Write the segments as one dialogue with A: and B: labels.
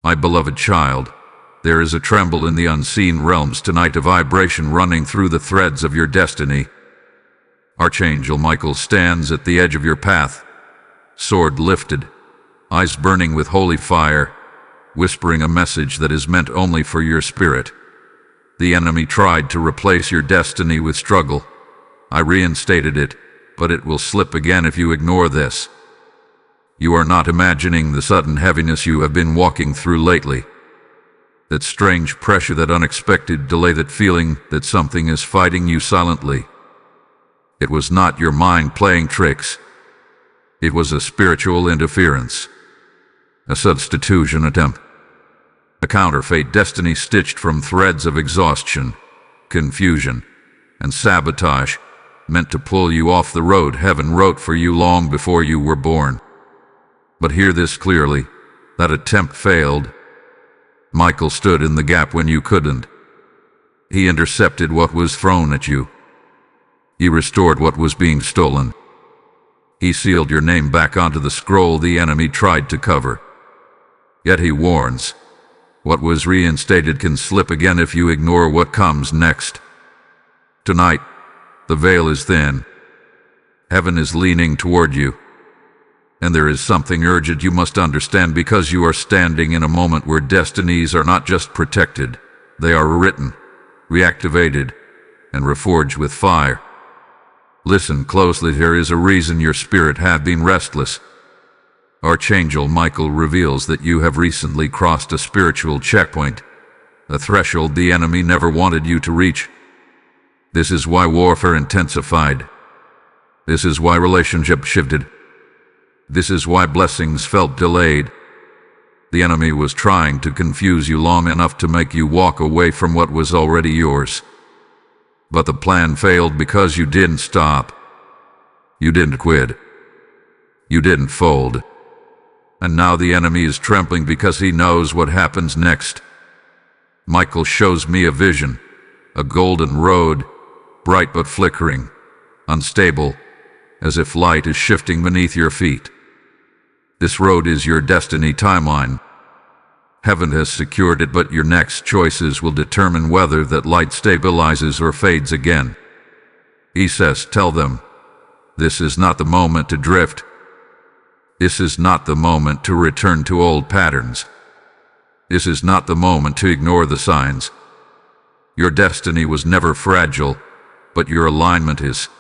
A: My beloved child, there is a tremble in the unseen realms tonight, a vibration running through the threads of your destiny. Archangel Michael stands at the edge of your path, sword lifted, eyes burning with holy fire, whispering a message that is meant only for your spirit. The enemy tried to replace your destiny with struggle. I reinstated it, but it will slip again if you ignore this. You are not imagining the sudden heaviness you have been walking through lately. That strange pressure, that unexpected delay, that feeling that something is fighting you silently. It was not your mind playing tricks. It was a spiritual interference, a substitution attempt, a counterfeit destiny stitched from threads of exhaustion, confusion, and sabotage, meant to pull you off the road heaven wrote for you long before you were born. But hear this clearly, that attempt failed. Michael stood in the gap when you couldn't. He intercepted what was thrown at you. He restored what was being stolen. He sealed your name back onto the scroll the enemy tried to cover. Yet he warns, what was reinstated can slip again if you ignore what comes next. Tonight, the veil is thin. Heaven is leaning toward you. And there is something urgent you must understand, because you are standing in a moment where destinies are not just protected, they are rewritten, reactivated, and reforged with fire. Listen closely, there is a reason your spirit had been restless. Archangel Michael reveals that you have recently crossed a spiritual checkpoint, a threshold the enemy never wanted you to reach. This is why warfare intensified. This is why relationships shifted. This is why blessings felt delayed. The enemy was trying to confuse you long enough to make you walk away from what was already yours. But the plan failed because you didn't stop. You didn't quit. You didn't fold. And now the enemy is trembling because he knows what happens next. Michael shows me a vision, a golden road, bright but flickering, unstable, as if light is shifting beneath your feet. This road is your destiny timeline. Heaven has secured it, but your next choices will determine whether that light stabilizes or fades again. He says, tell them, this is not the moment to drift. This is not the moment to return to old patterns. This is not the moment to ignore the signs. Your destiny was never fragile, but your alignment is.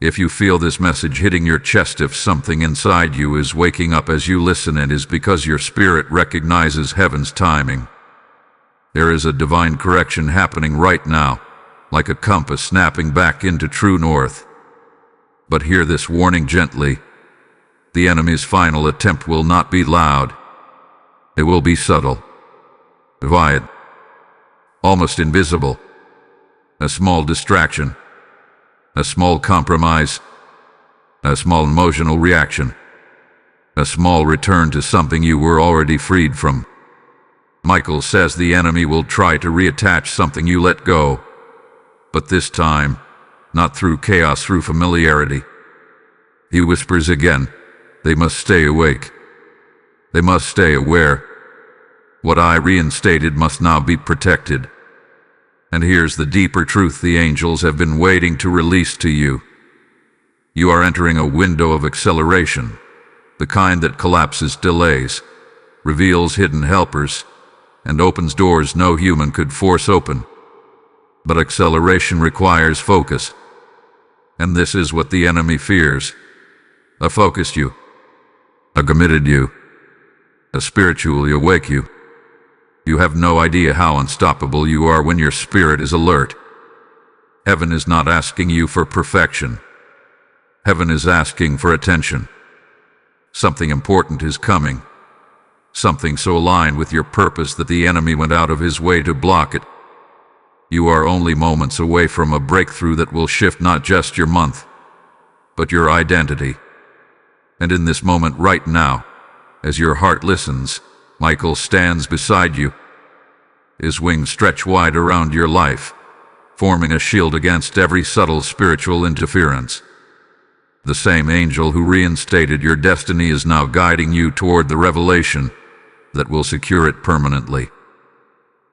A: If you feel this message hitting your chest, if something inside you is waking up as you listen, it is because your spirit recognizes heaven's timing. There is a divine correction happening right now, like a compass snapping back into true north. But hear this warning gently. The enemy's final attempt will not be loud. It will be subtle, quiet, almost invisible. A small distraction. A small compromise, a small emotional reaction, a small return to something you were already freed from. Michael says the enemy will try to reattach something you let go, but this time, not through chaos, through familiarity. He whispers again, they must stay awake. They must stay aware. What I reinstated must now be protected. And here's the deeper truth the angels have been waiting to release to you. You are entering a window of acceleration, the kind that collapses delays, reveals hidden helpers, and opens doors no human could force open. But acceleration requires focus. And this is what the enemy fears. A focused you, a committed you, a spiritually awake you. You have no idea how unstoppable you are when your spirit is alert. Heaven is not asking you for perfection. Heaven is asking for attention. Something important is coming. Something so aligned with your purpose that the enemy went out of his way to block it. You are only moments away from a breakthrough that will shift not just your month, but your identity. And in this moment right now, as your heart listens, Michael stands beside you. His wings stretch wide around your life, forming a shield against every subtle spiritual interference. The same angel who reinstated your destiny is now guiding you toward the revelation, that will secure it permanently.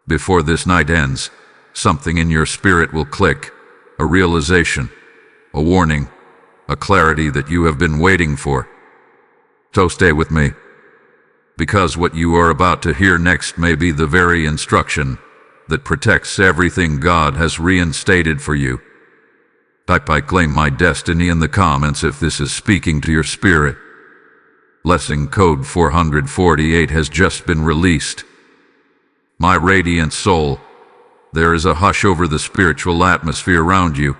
A: Before this night ends, something in your spirit will click, a realization, a warning, a clarity that you have been waiting for. So stay with me, because what you are about to hear next may be the very instruction that protects everything God has reinstated for you. Type "I claim my destiny" in the comments if this is speaking to your spirit. Lesson code 448 has just been released. My radiant soul, there is a hush over the spiritual atmosphere around you,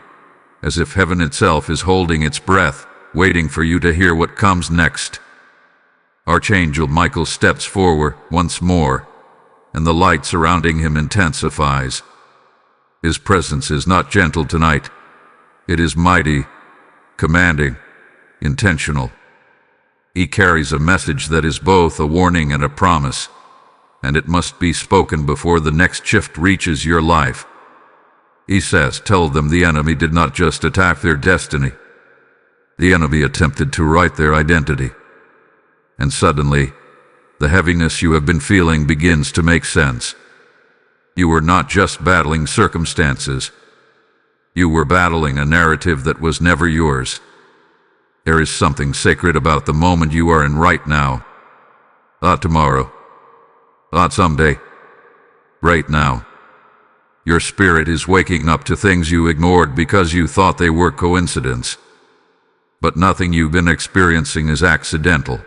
A: as if heaven itself is holding its breath, waiting for you to hear what comes next. Archangel Michael steps forward once more, and the light surrounding him intensifies. His presence is not gentle tonight. It is mighty, commanding, intentional. He carries a message that is both a warning and a promise, and it must be spoken before the next shift reaches your life. He says, tell them the enemy did not just attack their destiny. The enemy attempted to write their identity. And suddenly, the heaviness you have been feeling begins to make sense. You were not just battling circumstances. You were battling a narrative that was never yours. There is something sacred about the moment you are in right now. Not tomorrow. Not someday. Right now. Your spirit is waking up to things you ignored because you thought they were coincidence. But nothing you've been experiencing is accidental.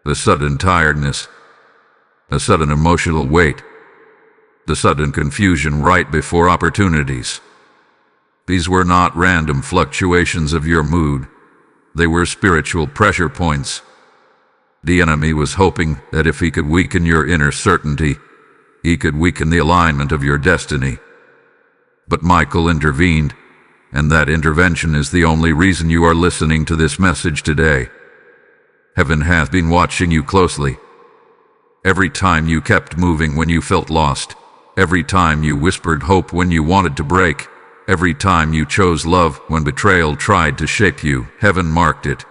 A: The sudden tiredness, the sudden emotional weight, the sudden confusion right before opportunities. These were not random fluctuations of your mood. They were spiritual pressure points. The enemy was hoping that if he could weaken your inner certainty, he could weaken the alignment of your destiny. But Michael intervened, and that intervention is the only reason you are listening to this message today. Heaven has been watching you closely. Every time you kept moving when you felt lost, every time you whispered hope when you wanted to break, every time you chose love when betrayal tried to shape you, heaven marked it.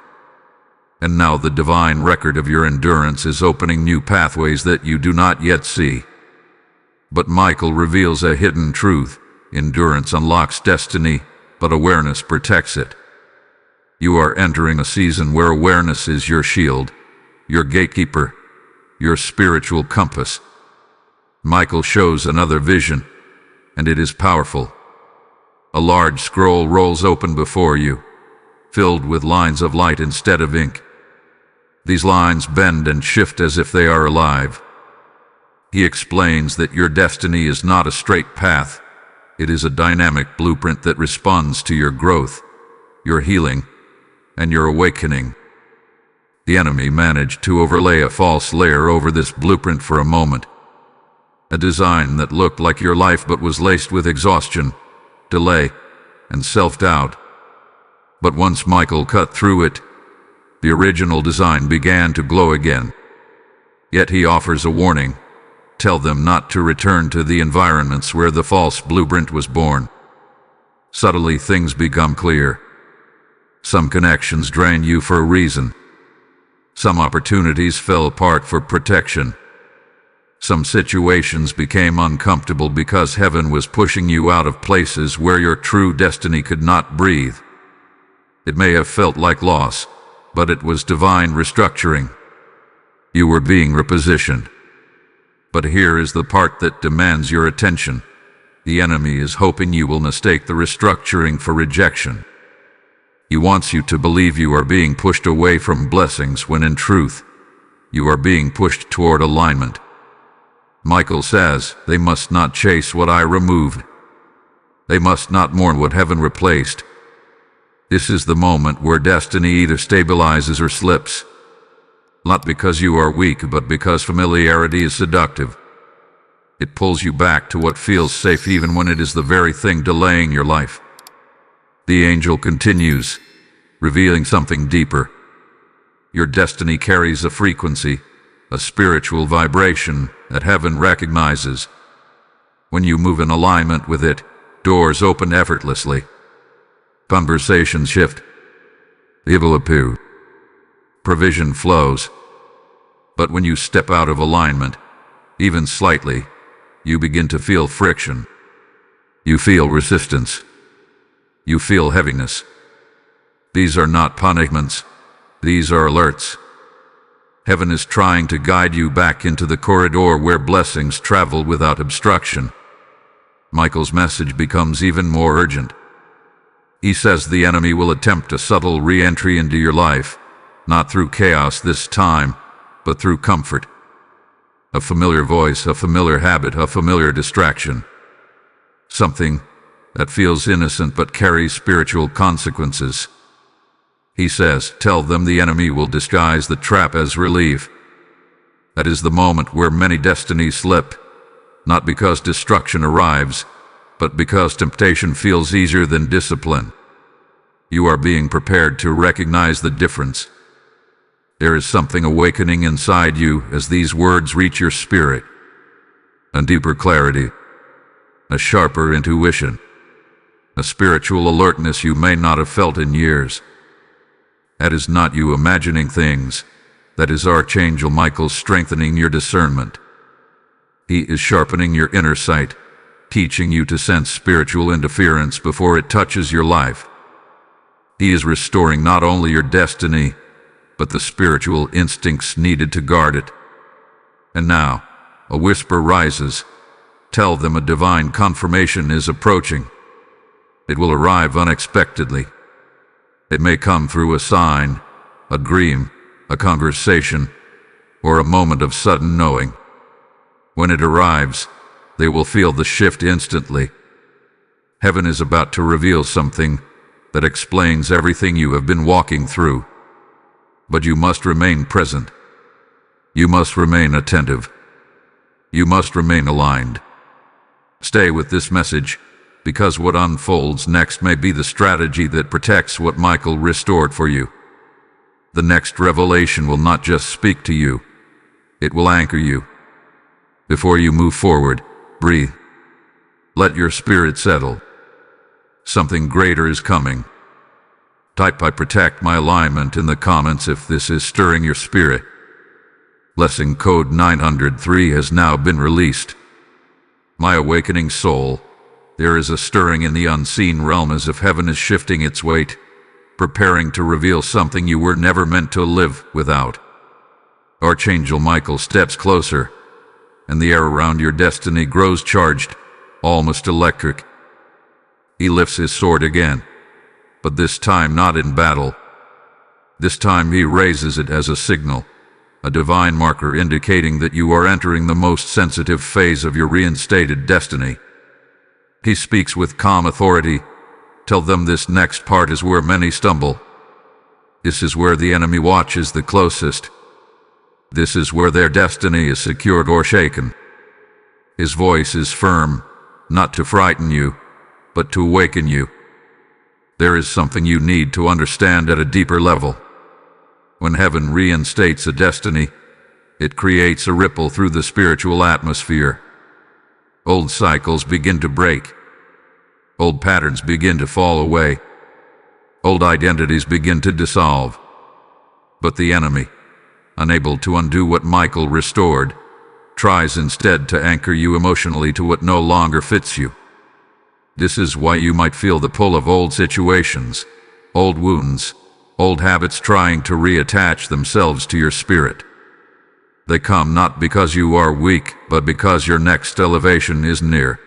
A: And now the divine record of your endurance is opening new pathways that you do not yet see. But Michael reveals a hidden truth. Endurance unlocks destiny, but awareness protects it. You are entering a season where awareness is your shield, your gatekeeper, your spiritual compass. Michael shows another vision, and it is powerful. A large scroll rolls open before you, filled with lines of light instead of ink. These lines bend and shift as if they are alive. He explains that your destiny is not a straight path. It is a dynamic blueprint that responds to your growth, your healing, and your awakening. The enemy managed to overlay a false layer over this blueprint for a moment. A design that looked like your life but was laced with exhaustion, delay, and self-doubt. But once Michael cut through it, the original design began to glow again. Yet he offers a warning. Tell them not to return to the environments where the false blueprint was born. Subtly things become clear. Some connections drain you for a reason. Some opportunities fell apart for protection. Some situations became uncomfortable because heaven was pushing you out of places where your true destiny could not breathe. It may have felt like loss, but it was divine restructuring. You were being repositioned. But here is the part that demands your attention. The enemy is hoping you will mistake the restructuring for rejection. He wants you to believe you are being pushed away from blessings when in truth, you are being pushed toward alignment. Michael says, they must not chase what I removed. They must not mourn what heaven replaced. This is the moment where destiny either stabilizes or slips. Not because you are weak, but because familiarity is seductive. It pulls you back to what feels safe even when it is the very thing delaying your life. The angel continues, revealing something deeper. Your destiny carries a frequency, a spiritual vibration that heaven recognizes. When you move in alignment with it, doors open effortlessly. Conversations shift. Evil appear. Provision flows. But when you step out of alignment, even slightly, you begin to feel friction. You feel resistance. You feel heaviness. These are not punishments. These are alerts. Heaven is trying to guide you back into the corridor where blessings travel without obstruction. Michael's message becomes even more urgent. He says the enemy will attempt a subtle re-entry into your life, not through chaos this time, but through comfort. A familiar voice, a familiar habit, a familiar distraction. Something that feels innocent but carries spiritual consequences. He says, tell them the enemy will disguise the trap as relief. That is the moment where many destinies slip, not because destruction arrives, but because temptation feels easier than discipline. You are being prepared to recognize the difference. There is something awakening inside you as these words reach your spirit. A deeper clarity, a sharper intuition, a spiritual alertness you may not have felt in years. That is not you imagining things. That is Archangel Michael strengthening your discernment. He is sharpening your inner sight, teaching you to sense spiritual interference before it touches your life. He is restoring not only your destiny, but the spiritual instincts needed to guard it. And now, a whisper rises. Tell them a divine confirmation is approaching. It will arrive unexpectedly. It may come through a sign, a dream, a conversation, or a moment of sudden knowing. When it arrives, they will feel the shift instantly. Heaven is about to reveal something that explains everything you have been walking through. But you must remain present. You must remain attentive. You must remain aligned. Stay with this message, because what unfolds next may be the strategy that protects what Michael restored for you. The next revelation will not just speak to you, it will anchor you. Before you move forward, breathe. Let your spirit settle. Something greater is coming. Type "I protect my alignment" in the comments if this is stirring your spirit. Blessing code 903 has now been released. My awakening soul, there is a stirring in the unseen realm as if heaven is shifting its weight, preparing to reveal something you were never meant to live without. Archangel Michael steps closer, and the air around your destiny grows charged, almost electric. He lifts his sword again, but this time not in battle. This time he raises it as a signal, a divine marker indicating that you are entering the most sensitive phase of your reinstated destiny. He speaks with calm authority. Tell them this next part is where many stumble. This is where the enemy watches the closest. This is where their destiny is secured or shaken. His voice is firm, not to frighten you, but to awaken you. There is something you need to understand at a deeper level. When heaven reinstates a destiny, it creates a ripple through the spiritual atmosphere. Old cycles begin to break. Old patterns begin to fall away. Old identities begin to dissolve. But the enemy, unable to undo what Michael restored, tries instead to anchor you emotionally to what no longer fits you. This is why you might feel the pull of old situations, old wounds, old habits trying to reattach themselves to your spirit. They come not because you are weak, but because your next elevation is near.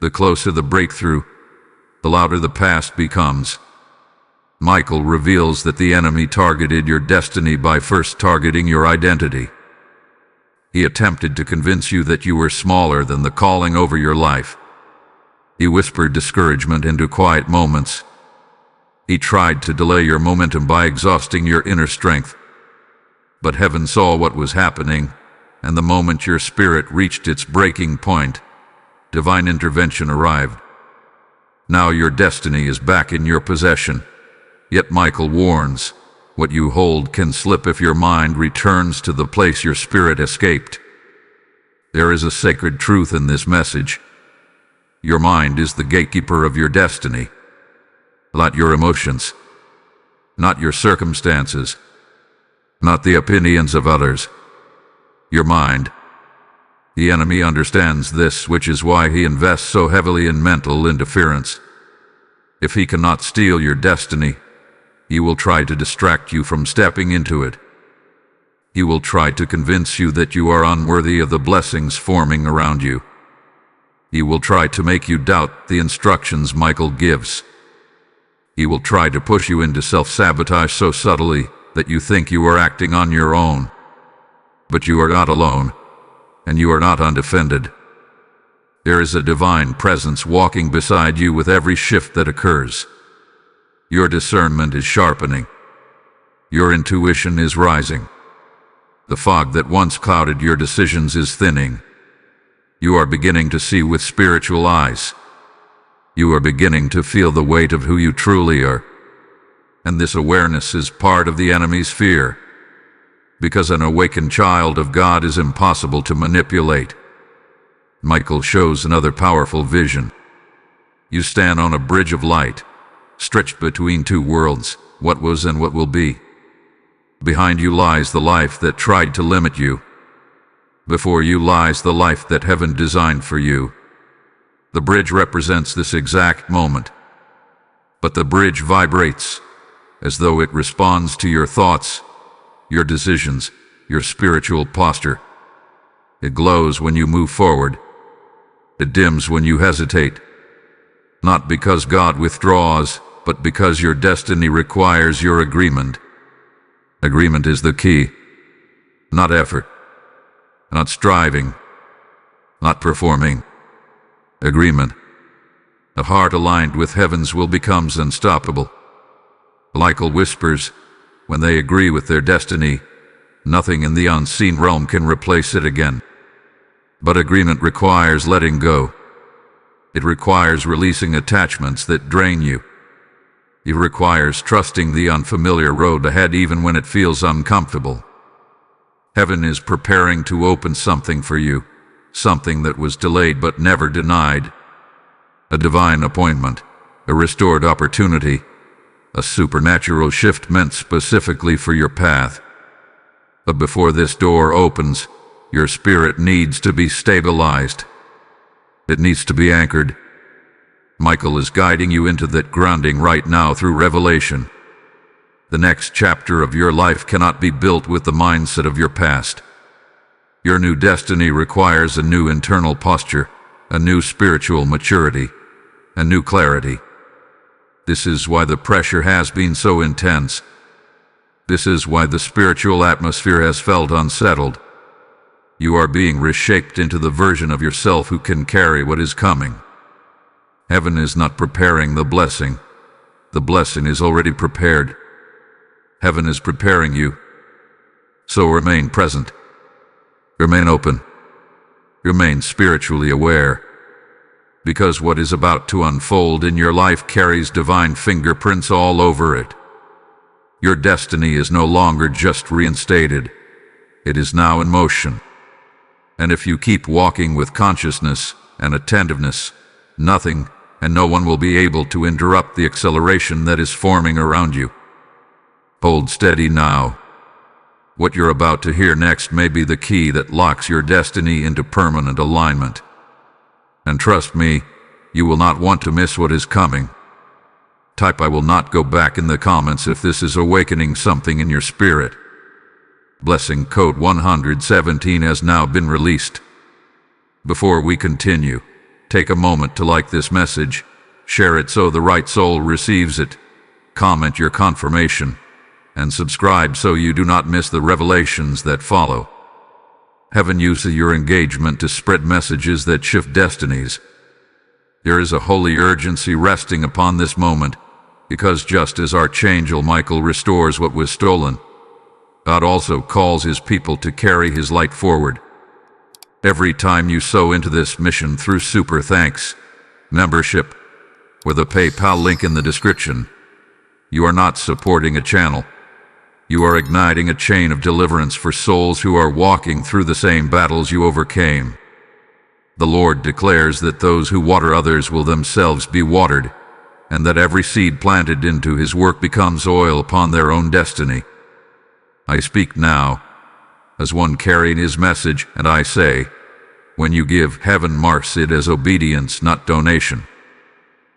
A: The closer the breakthrough, the louder the past becomes. Michael reveals that the enemy targeted your destiny by first targeting your identity. He attempted to convince you that you were smaller than the calling over your life. He whispered discouragement into quiet moments. He tried to delay your momentum by exhausting your inner strength. But heaven saw what was happening, and the moment your spirit reached its breaking point, divine intervention arrived. Now your destiny is back in your possession. Yet Michael warns, what you hold can slip if your mind returns to the place your spirit escaped. There is a sacred truth in this message. Your mind is the gatekeeper of your destiny. Not your emotions, not your circumstances, not the opinions of others, your mind. The enemy understands this, which is why he invests so heavily in mental interference. If he cannot steal your destiny, he will try to distract you from stepping into it. He will try to convince you that you are unworthy of the blessings forming around you. He will try to make you doubt the instructions Michael gives. He will try to push you into self-sabotage so subtly that you think you are acting on your own. But you are not alone, and you are not undefended. There is a divine presence walking beside you with every shift that occurs. Your discernment is sharpening. Your intuition is rising. The fog that once clouded your decisions is thinning. You are beginning to see with spiritual eyes. You are beginning to feel the weight of who you truly are. And this awareness is part of the enemy's fear, because an awakened child of God is impossible to manipulate. Michael shows another powerful vision. You stand on a bridge of light, stretched between two worlds, what was and what will be. Behind you lies the life that tried to limit you. Before you lies the life that heaven designed for you. The bridge represents this exact moment. But the bridge vibrates, as though it responds to your thoughts, your decisions, your spiritual posture. It glows when you move forward. It dims when you hesitate. Not because God withdraws, but because your destiny requires your agreement. Agreement is the key. Not effort. Not striving. Not performing. Agreement. A heart aligned with heaven's will becomes unstoppable. Michael whispers, when they agree with their destiny, nothing in the unseen realm can replace it again. But agreement requires letting go. It requires releasing attachments that drain you. It requires trusting the unfamiliar road ahead even when it feels uncomfortable. Heaven is preparing to open something for you, something that was delayed but never denied. A divine appointment, a restored opportunity, a supernatural shift meant specifically for your path. But before this door opens, your spirit needs to be stabilized. It needs to be anchored. Michael is guiding you into that grounding right now through revelation. The next chapter of your life cannot be built with the mindset of your past. Your new destiny requires a new internal posture, a new spiritual maturity, a new clarity. This is why the pressure has been so intense. This is why the spiritual atmosphere has felt unsettled. You are being reshaped into the version of yourself who can carry what is coming. Heaven is not preparing the blessing. The blessing is already prepared. Heaven is preparing you. So remain present. Remain open. Remain spiritually aware. Because what is about to unfold in your life carries divine fingerprints all over it. Your destiny is no longer just reinstated. It is now in motion. And if you keep walking with consciousness and attentiveness, nothing and no one will be able to interrupt the acceleration that is forming around you. Hold steady now. What you're about to hear next may be the key that locks your destiny into permanent alignment. And trust me, you will not want to miss what is coming. Type "I will not go back" in the comments if this is awakening something in your spirit. Blessing code 117 has now been released. Before we continue, take a moment to like this message, share it so the right soul receives it, comment your confirmation, and subscribe so you do not miss the revelations that follow. Heaven uses your engagement to spread messages that shift destinies. There is a holy urgency resting upon this moment, because just as Archangel Michael restores what was stolen, God also calls his people to carry his light forward. Every time you sow into this mission through Super Thanks membership, or the PayPal link in the description, you are not supporting a channel. You are igniting a chain of deliverance for souls who are walking through the same battles you overcame. The Lord declares that those who water others will themselves be watered, and that every seed planted into his work becomes oil upon their own destiny. I speak now. as one carrying his message, and I say, when you give, heaven marks it as obedience, not donation.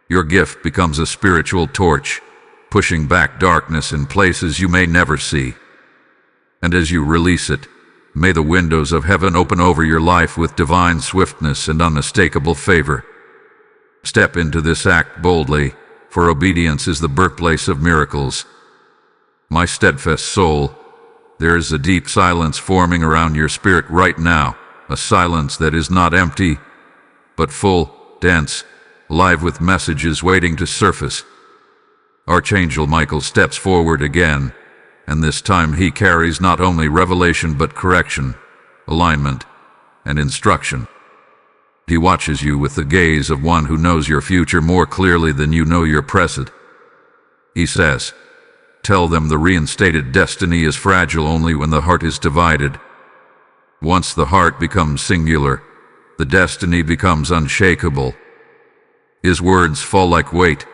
A: Your gift becomes a spiritual torch, pushing back darkness in places you may never see. And as you release it, may the windows of heaven open over your life with divine swiftness and unmistakable favor. Step into this act boldly, for obedience is the birthplace of miracles. My steadfast soul, there is a deep silence forming around your spirit right now, a silence that is not empty, but full, dense, alive with messages waiting to surface. Archangel Michael steps forward again, and this time he carries not only revelation but correction, alignment, and instruction. He watches you with the gaze of one who knows your future more clearly than you know your present. He says, tell them the reinstated destiny is fragile only when the heart is divided. Once the heart becomes singular, the destiny becomes unshakable. His words fall like weight,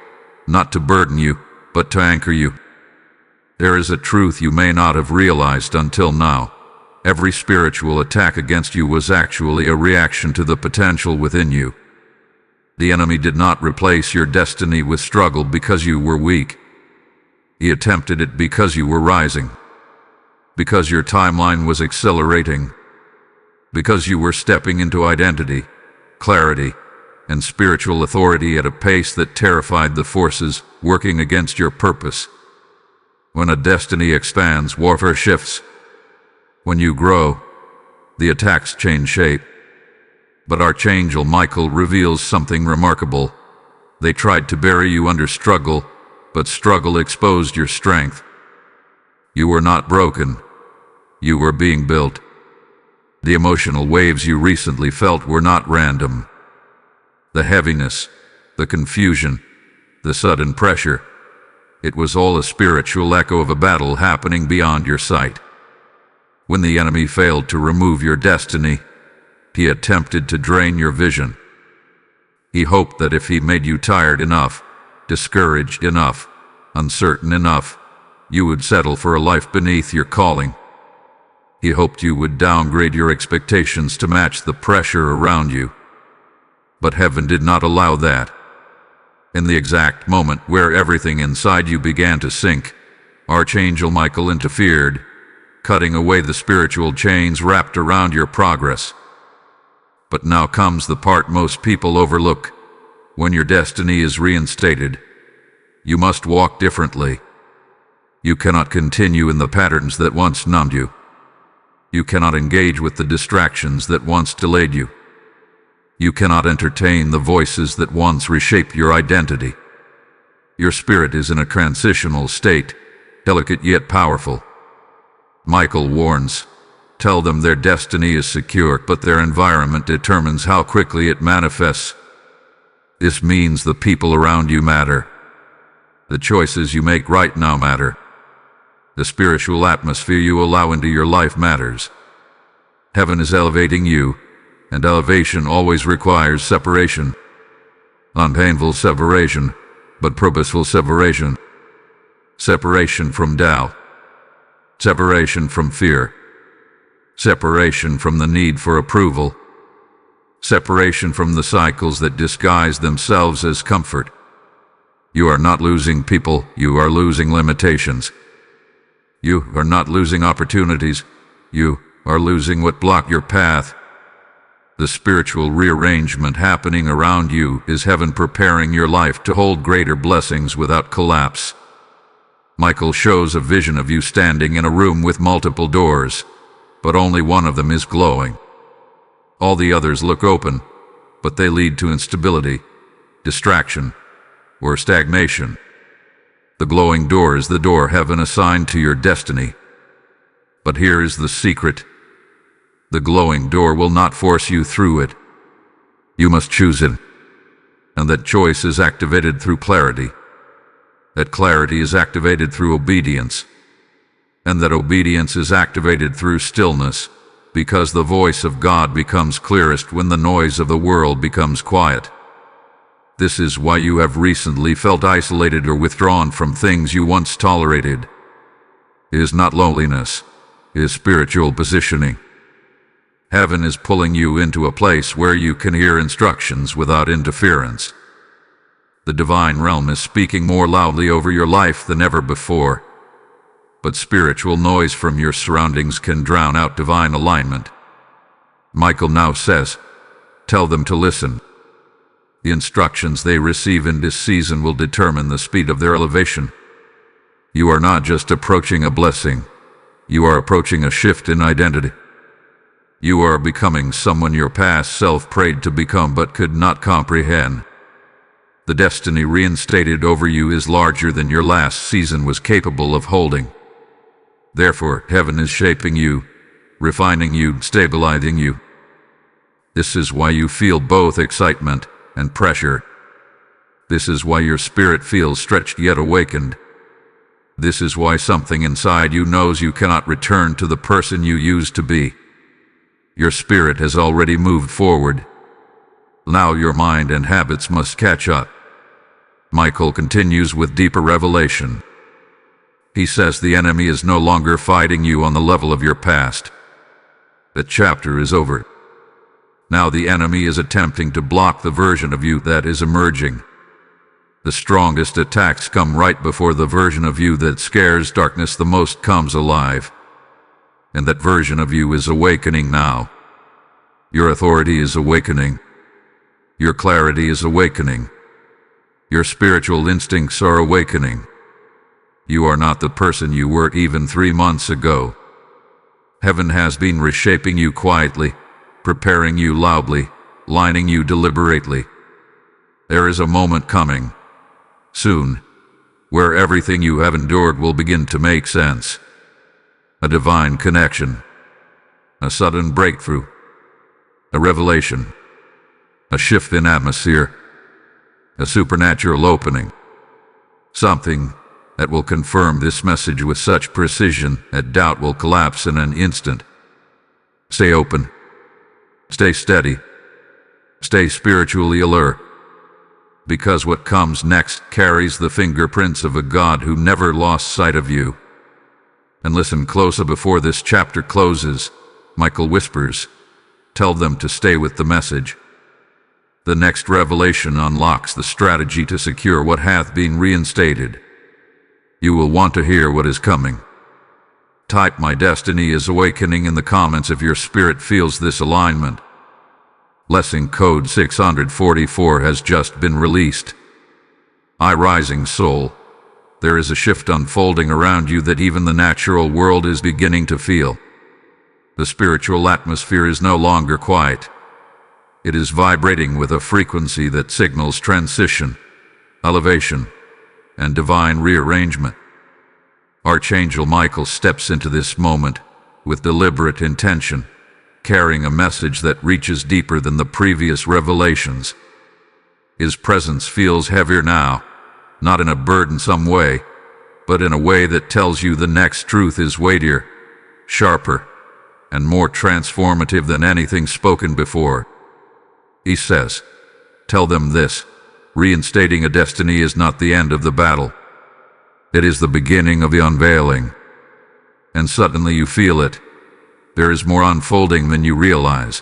A: not to burden you, but to anchor you. There is a truth you may not have realized until now. Every spiritual attack against you was actually a reaction to the potential within you. The enemy did not replace your destiny with struggle because you were weak. He attempted it because you were rising, because your timeline was accelerating, because you were stepping into identity, clarity, and spiritual authority at a pace that terrified the forces working against your purpose. When a destiny expands, warfare shifts. When you grow, the attacks change shape. But Archangel Michael reveals something remarkable. They tried to bury you under struggle, but struggle exposed your strength. You were not broken. You were being built. The emotional waves you recently felt were not random. The heaviness, the confusion, the sudden pressure, it was all a spiritual echo of a battle happening beyond your sight. When the enemy failed to remove your destiny, he attempted to drain your vision. He hoped that if he made you tired enough, discouraged enough, uncertain enough, you would settle for a life beneath your calling. He hoped you would downgrade your expectations to match the pressure around you. But heaven did not allow that. In the exact moment where everything inside you began to sink, Archangel Michael interfered, cutting away the spiritual chains wrapped around your progress. But now comes the part most people overlook. When your destiny is reinstated, you must walk differently. You cannot continue in the patterns that once numbed you. You cannot engage with the distractions that once delayed you. You cannot entertain the voices that once reshaped your identity. Your spirit is in a transitional state, delicate yet powerful. Michael warns, tell them their destiny is secure, but their environment determines how quickly it manifests. This means the people around you matter. The choices you make right now matter. The spiritual atmosphere you allow into your life matters. Heaven is elevating you, and elevation always requires separation. Unpainful separation, but purposeful separation. Separation from doubt. Separation from fear. Separation from the need for approval. Separation from the cycles that disguise themselves as comfort. You are not losing people, you are losing limitations. You are not losing opportunities, you are losing what blocked your path. The spiritual rearrangement happening around you is heaven preparing your life to hold greater blessings without collapse. Michael shows a vision of you standing in a room with multiple doors, but only one of them is glowing. All the others look open, but they lead to instability, distraction, or stagnation. The glowing door is the door heaven assigned to your destiny. But here is the secret. The glowing door will not force you through it. You must choose it. And that choice is activated through clarity. That clarity is activated through obedience. And that obedience is activated through stillness, because the voice of God becomes clearest when the noise of the world becomes quiet. This is why you have recently felt isolated or withdrawn from things you once tolerated. It is not loneliness. is spiritual positioning. Heaven is pulling you into a place where you can hear instructions without interference. The divine realm is speaking more loudly over your life than ever before, but spiritual noise from your surroundings can drown out divine alignment. Michael now says, tell them to listen. The instructions they receive in this season will determine the speed of their elevation. You are not just approaching a blessing, you are approaching a shift in identity. You are becoming someone your past self prayed to become but could not comprehend. The destiny reinstated over you is larger than your last season was capable of holding. Therefore, heaven is shaping you, refining you, stabilizing you. This is why you feel both excitement and pressure. This is why your spirit feels stretched yet awakened. This is why something inside you knows you cannot return to the person you used to be. Your spirit has already moved forward. Now your mind and habits must catch up. Michael continues with deeper revelation. He says the enemy is no longer fighting you on the level of your past. That chapter is over. Now the enemy is attempting to block the version of you that is emerging. The strongest attacks come right before the version of you that scares darkness the most comes alive. And that version of you is awakening now. Your authority is awakening. Your clarity is awakening. Your spiritual instincts are awakening. You are not the person you were even 3 months ago. Heaven has been reshaping you quietly, preparing you loudly, lining you deliberately. There is a moment coming, soon, where everything you have endured will begin to make sense. A divine connection, a sudden breakthrough, a revelation, a shift in atmosphere, a supernatural opening. Something that will confirm this message with such precision that doubt will collapse in an instant. Stay open. Stay steady. Stay spiritually alert. Because what comes next carries the fingerprints of a God who never lost sight of you. And listen closer before this chapter closes. Michael whispers, tell them to stay with the message. The next revelation unlocks the strategy to secure what hath been reinstated. You will want to hear what is coming. Type "My destiny is awakening" in the comments if your spirit feels this alignment. Lesson code 644 has just been released. Rising soul, there is a shift unfolding around you that even the natural world is beginning to feel. The spiritual atmosphere is no longer quiet. It is vibrating with a frequency that signals transition, elevation, and divine rearrangement. Archangel Michael steps into this moment with deliberate intention, carrying a message that reaches deeper than the previous revelations. His presence feels heavier now, not in a burdensome way, but in a way that tells you the next truth is weightier, sharper, and more transformative than anything spoken before. He says, tell them this: reinstating a destiny is not the end of the battle. It is the beginning of the unveiling. And suddenly you feel it. There is more unfolding than you realize.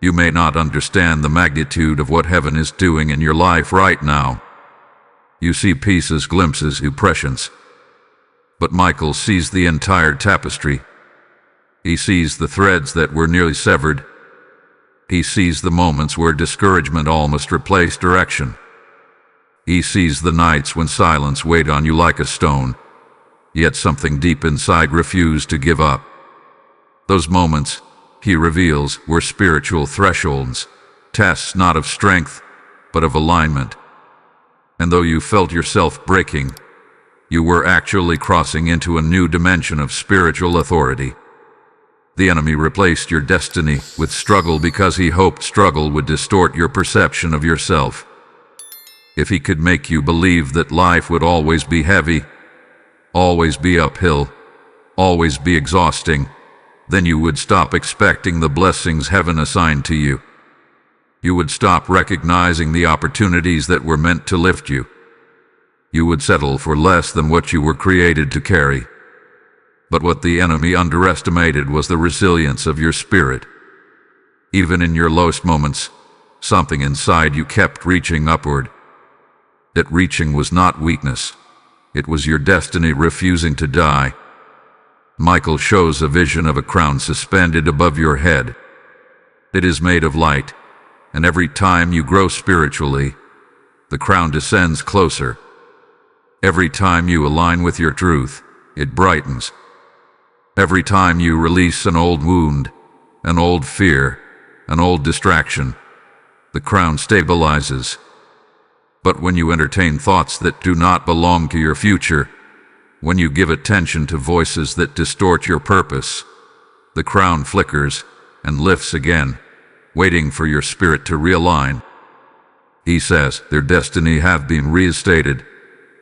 A: You may not understand the magnitude of what heaven is doing in your life right now. You see pieces, glimpses, impressions. But Michael sees the entire tapestry. He sees the threads that were nearly severed. He sees the moments where discouragement almost replaced direction. He sees the nights when silence weighed on you like a stone, yet something deep inside refused to give up. Those moments, he reveals, were spiritual thresholds, tests not of strength, but of alignment. And though you felt yourself breaking, you were actually crossing into a new dimension of spiritual authority. The enemy replaced your destiny with struggle because he hoped struggle would distort your perception of yourself. If he could make you believe that life would always be heavy, always be uphill, always be exhausting, then you would stop expecting the blessings heaven assigned to you. You would stop recognizing the opportunities that were meant to lift you. You would settle for less than what you were created to carry. But what the enemy underestimated was the resilience of your spirit. Even in your lowest moments, something inside you kept reaching upward. That reaching was not weakness. It was your destiny refusing to die. Michael shows a vision of a crown suspended above your head. It is made of light, and every time you grow spiritually, the crown descends closer. Every time you align with your truth, it brightens. Every time you release an old wound, an old fear, an old distraction, the crown stabilizes. But when you entertain thoughts that do not belong to your future, when you give attention to voices that distort your purpose, the crown flickers and lifts again, waiting for your spirit to realign. He says their destiny have been reinstated,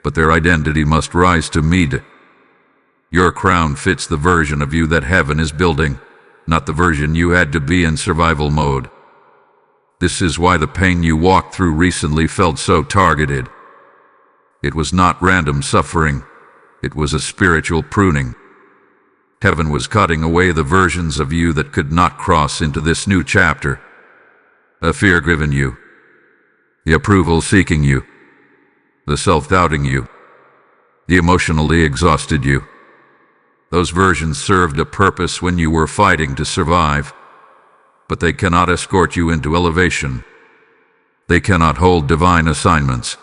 A: but their identity must rise to meet it. Your crown fits the version of you that heaven is building, not the version you had to be in survival mode. This is why the pain you walked through recently felt so targeted. It was not random suffering. It was a spiritual pruning. Heaven was cutting away the versions of you that could not cross into this new chapter. The fear-driven you, the approval-seeking you, the self-doubting you, the emotionally exhausted you. Those versions served a purpose when you were fighting to survive, but they cannot escort you into elevation. They cannot hold divine assignments.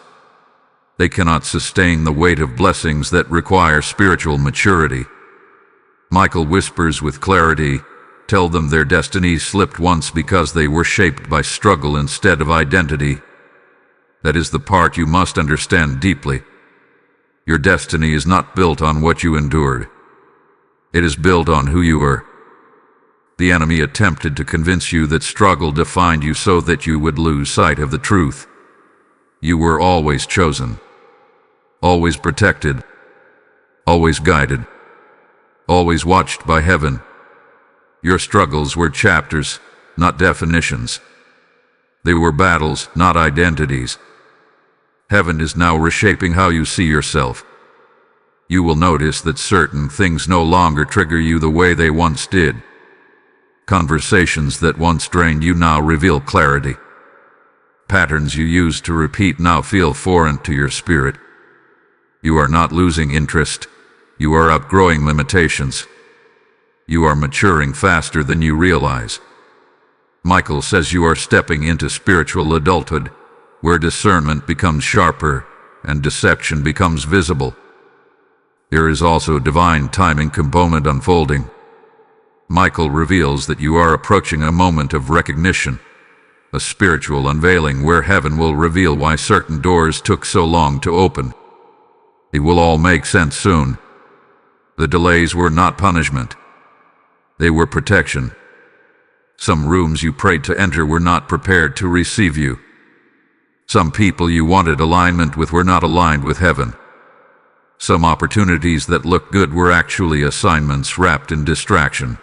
A: They cannot sustain the weight of blessings that require spiritual maturity. Michael whispers with clarity, tell them their destiny slipped once because they were shaped by struggle instead of identity. That is the part you must understand deeply. Your destiny is not built on what you endured. It is built on who you were. The enemy attempted to convince you that struggle defined you so that you would lose sight of the truth. You were always chosen, always protected, always guided, always watched by heaven. Your struggles were chapters, not definitions. They were battles, not identities. Heaven is now reshaping how you see yourself. You will notice that certain things no longer trigger you the way they once did. Conversations that once drained you now reveal clarity. Patterns you used to repeat now feel foreign to your spirit. You are not losing interest. You are outgrowing limitations. You are maturing faster than you realize. Michael says you are stepping into spiritual adulthood, where discernment becomes sharper and deception becomes visible. There is also a divine timing component unfolding. Michael reveals that you are approaching a moment of recognition, a spiritual unveiling where heaven will reveal why certain doors took so long to open. It will all make sense soon. The delays were not punishment. They were protection. Some rooms you prayed to enter were not prepared to receive you. Some people you wanted alignment with were not aligned with heaven. Some opportunities that looked good were actually assignments wrapped in distraction.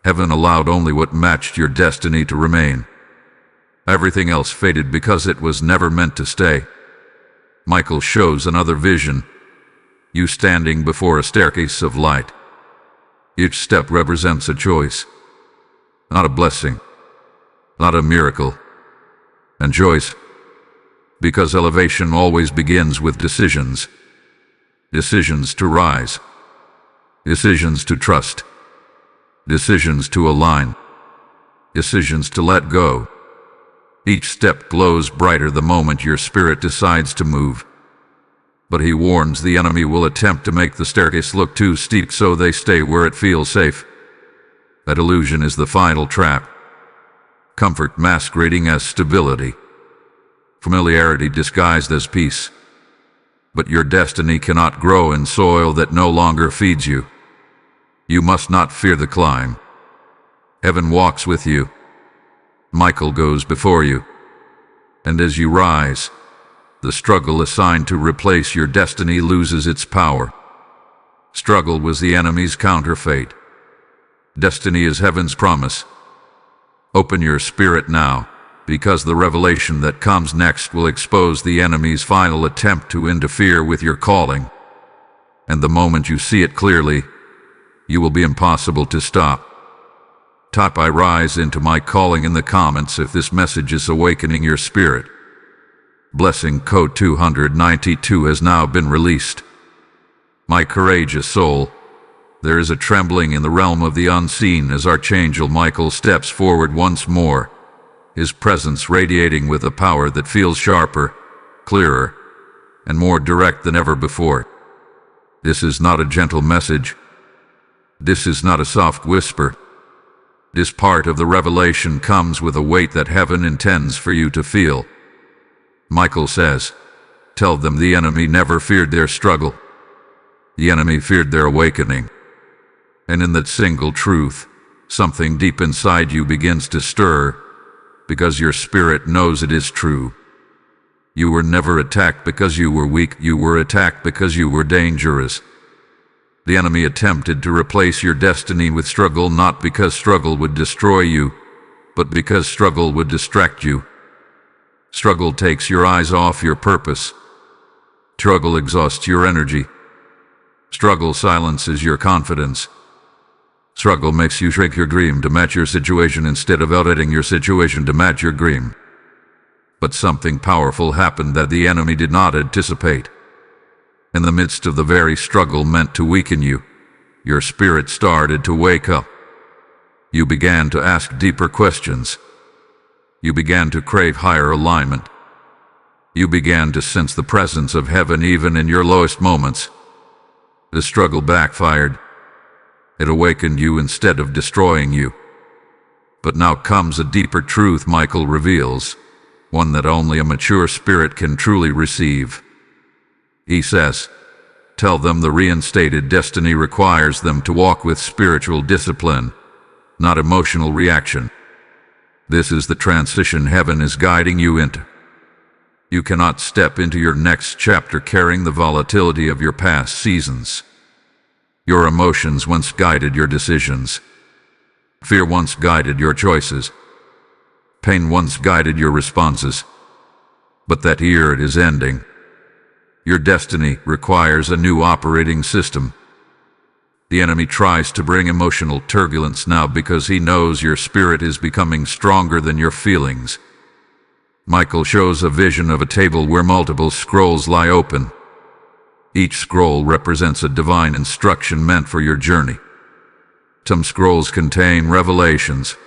A: Heaven allowed only what matched your destiny to remain. Everything else faded because it was never meant to stay. Michael shows another vision. You standing before a staircase of light. Each step represents a choice, not a blessing, not a miracle. And choice, because elevation always begins with decisions. Decisions to rise. Decisions to trust. Decisions to align. Decisions to let go. Each step glows brighter the moment your spirit decides to move. But he warns the enemy will attempt to make the staircase look too steep so they stay where it feels safe. That illusion is the final trap. Comfort masquerading as stability. Familiarity disguised as peace. But your destiny cannot grow in soil that no longer feeds you. You must not fear the climb. Heaven walks with you. Michael goes before you. And as you rise, the struggle assigned to replace your destiny loses its power. Struggle was the enemy's counterfeit. Destiny is heaven's promise. Open your spirit now, because the revelation that comes next will expose the enemy's final attempt to interfere with your calling. And the moment you see it clearly, you will be impossible to stop. Type "I rise into my calling" in the comments if this message is awakening your spirit. Blessing code 292 has now been released. My courageous soul, there is a trembling in the realm of the unseen as Archangel Michael steps forward once more, his presence radiating with a power that feels sharper, clearer, and more direct than ever before. This is not a gentle message. This is not a soft whisper. This part of the revelation comes with a weight that heaven intends for you to feel. Michael says, "Tell them the enemy never feared their struggle. The enemy feared their awakening." And in that single truth, something deep inside you begins to stir, because your spirit knows it is true. You were never attacked because you were weak. You were attacked because you were dangerous. The enemy attempted to replace your destiny with struggle, not because struggle would destroy you, but because struggle would distract you. Struggle takes your eyes off your purpose. Struggle exhausts your energy. Struggle silences your confidence. Struggle makes you shrink your dream to match your situation instead of outediting your situation to match your dream. But something powerful happened that the enemy did not anticipate. In the midst of the very struggle meant to weaken you, your spirit started to wake up. You began to ask deeper questions. You began to crave higher alignment. You began to sense the presence of heaven even in your lowest moments. The struggle backfired. It awakened you instead of destroying you. But now comes a deeper truth Michael reveals, one that only a mature spirit can truly receive. He says, "Tell them the reinstated destiny requires them to walk with spiritual discipline, not emotional reaction. This is the transition heaven is guiding you into. You cannot step into your next chapter carrying the volatility of your past seasons. Your emotions once guided your decisions. Fear once guided your choices. Pain once guided your responses. But that year it is ending. Your destiny requires a new operating system. The enemy tries to bring emotional turbulence now because he knows your spirit is becoming stronger than your feelings. Michael shows a vision of a table where multiple scrolls lie open. Each scroll represents a divine instruction meant for your journey. Some scrolls contain revelations.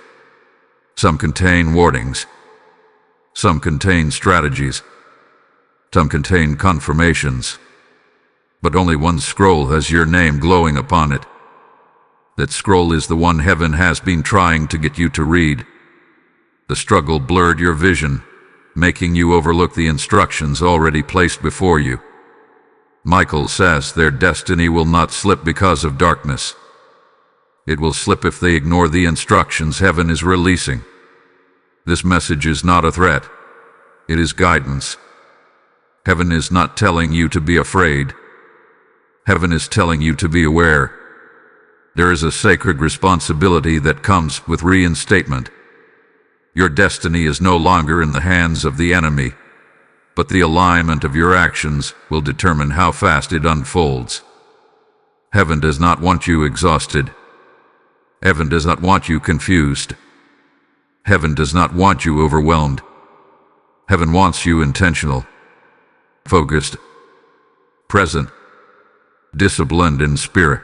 A: Some contain warnings. Some contain strategies. Some contain confirmations. But only one scroll has your name glowing upon it. That scroll is the one heaven has been trying to get you to read. The struggle blurred your vision, making you overlook the instructions already placed before you. Michael says their destiny will not slip because of darkness. It will slip if they ignore the instructions heaven is releasing. This message is not a threat. It is guidance. Heaven is not telling you to be afraid. Heaven is telling you to be aware. There is a sacred responsibility that comes with reinstatement. Your destiny is no longer in the hands of the enemy, but the alignment of your actions will determine how fast it unfolds. Heaven does not want you exhausted. Heaven does not want you confused. Heaven does not want you overwhelmed. Heaven wants you intentional, focused, present, disciplined in spirit.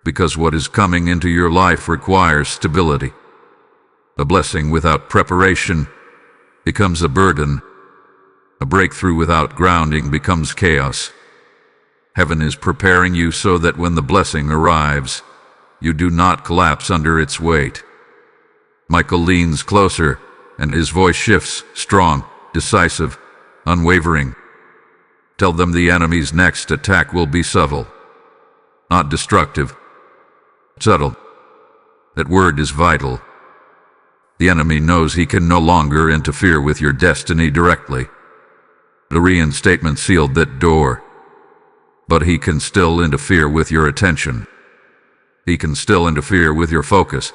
A: Because what is coming into your life requires stability. A blessing without preparation becomes a burden. A breakthrough without grounding becomes chaos. Heaven is preparing you so that when the blessing arrives, you do not collapse under its weight. Michael leans closer, and his voice shifts, strong, decisive, unwavering. Tell them the enemy's next attack will be subtle, not destructive. Subtle. That word is vital. The enemy knows he can no longer interfere with your destiny directly. The reinstatement sealed that door. But he can still interfere with your attention. He can still interfere with your focus.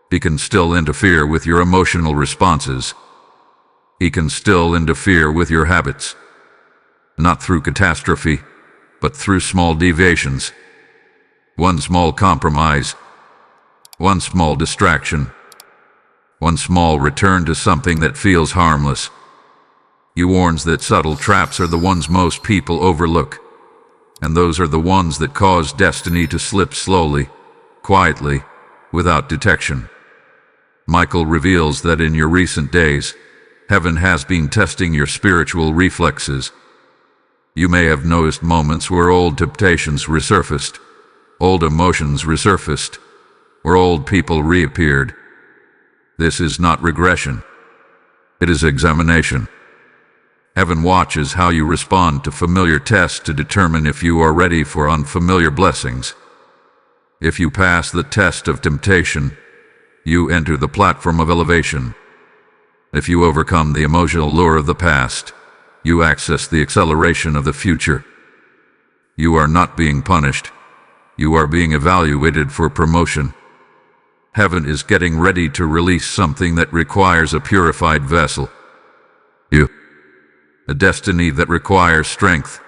A: He can still interfere with your emotional responses. He can still interfere with your habits. Not through catastrophe, but through small deviations. One small compromise, one small distraction, one small return to something that feels harmless. He warns that subtle traps are the ones most people overlook, and those are the ones that cause destiny to slip slowly, quietly, without detection. Michael reveals that in your recent days, heaven has been testing your spiritual reflexes. You may have noticed moments where old temptations resurfaced, old emotions resurfaced, where old people reappeared. This is not regression. It is examination. Heaven watches how you respond to familiar tests to determine if you are ready for unfamiliar blessings. If you pass the test of temptation, you enter the platform of elevation. If you overcome the emotional lure of the past, you access the acceleration of the future. You are not being punished. You are being evaluated for promotion. Heaven is getting ready to release something that requires a purified vessel. You. A destiny that requires strength,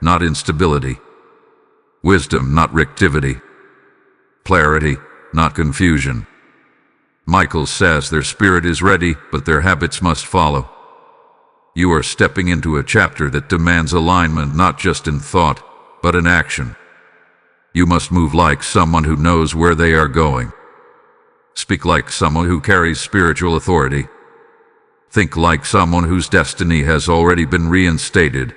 A: not instability. Wisdom, not reactivity. Clarity, not confusion. Michael says their spirit is ready, but their habits must follow. You are stepping into a chapter that demands alignment not just in thought, but in action. You must move like someone who knows where they are going. Speak like someone who carries spiritual authority. Think like someone whose destiny has already been reinstated.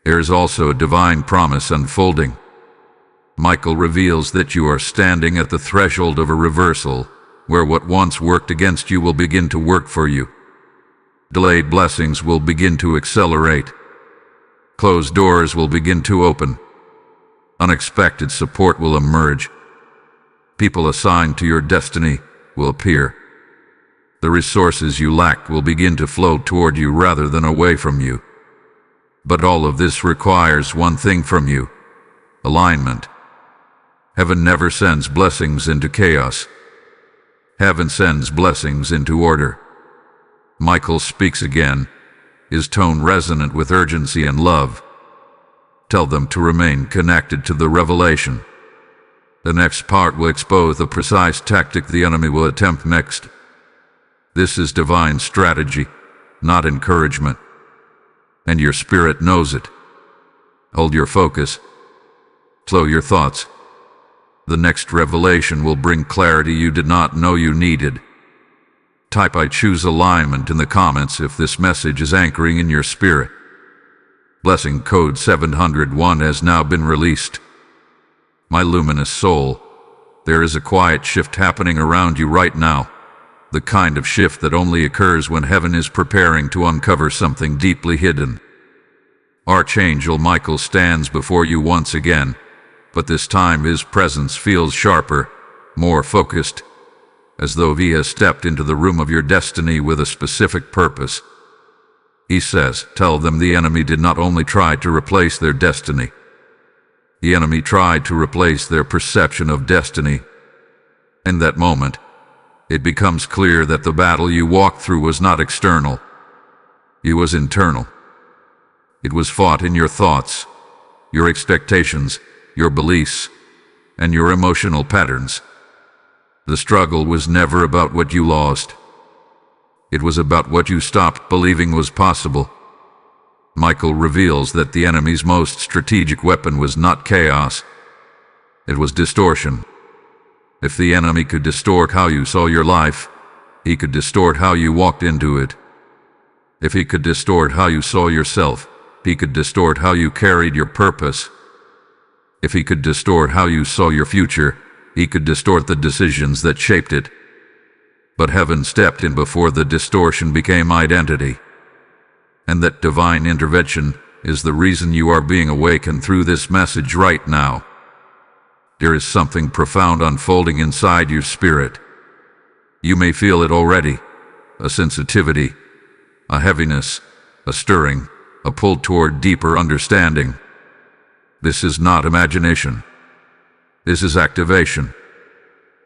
A: There is also a divine promise unfolding. Michael reveals that you are standing at the threshold of a reversal, where what once worked against you will begin to work for you. Delayed blessings will begin to accelerate. Closed doors will begin to open. Unexpected support will emerge. People assigned to your destiny will appear. The resources you lack will begin to flow toward you rather than away from you. But all of this requires one thing from you: alignment. Heaven never sends blessings into chaos. Heaven sends blessings into order. Michael speaks again, his tone resonant with urgency and love. Tell them to remain connected to the revelation. The next part will expose the precise tactic the enemy will attempt next. This is divine strategy, not encouragement. And your spirit knows it. Hold your focus. Slow your thoughts. The next revelation will bring clarity you did not know you needed. Type "I choose alignment" in the comments if this message is anchoring in your spirit. Blessing code 701 has now been released. My luminous soul, there is a quiet shift happening around you right now. The kind of shift that only occurs when heaven is preparing to uncover something deeply hidden. Archangel Michael stands before you once again, but this time his presence feels sharper, more focused, as though he has stepped into the room of your destiny with a specific purpose. He says, tell them the enemy did not only try to replace their destiny. The enemy tried to replace their perception of destiny. In that moment, it becomes clear that the battle you walked through was not external. It was internal. It was fought in your thoughts, your expectations, your beliefs, and your emotional patterns. The struggle was never about what you lost. It was about what you stopped believing was possible. Michael reveals that the enemy's most strategic weapon was not chaos. It was distortion. If the enemy could distort how you saw your life, he could distort how you walked into it. If he could distort how you saw yourself, he could distort how you carried your purpose. If he could distort how you saw your future, he could distort the decisions that shaped it. But heaven stepped in before the distortion became identity. And that divine intervention is the reason you are being awakened through this message right now. There is something profound unfolding inside your spirit. You may feel it already, a sensitivity, a heaviness, a stirring, a pull toward deeper understanding. This is not imagination. This is activation.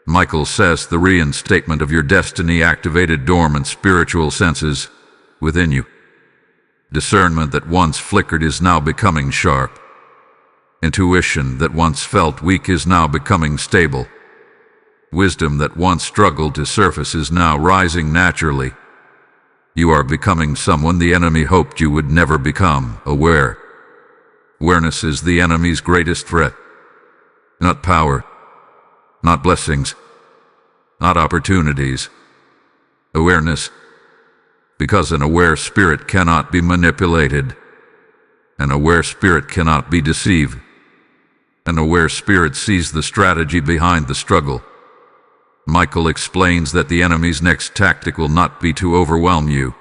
A: Michael says the reinstatement of your destiny activated dormant spiritual senses within you. Discernment that once flickered is now becoming sharp. Intuition that once felt weak is now becoming stable. Wisdom that once struggled to surface is now rising naturally. You are becoming someone the enemy hoped you would never become, aware. Awareness is the enemy's greatest threat. Not power, not blessings, not opportunities. Awareness, because an aware spirit cannot be manipulated. An aware spirit cannot be deceived. An aware spirit sees the strategy behind the struggle. Michael explains that the enemy's next tactic will not be to overwhelm you.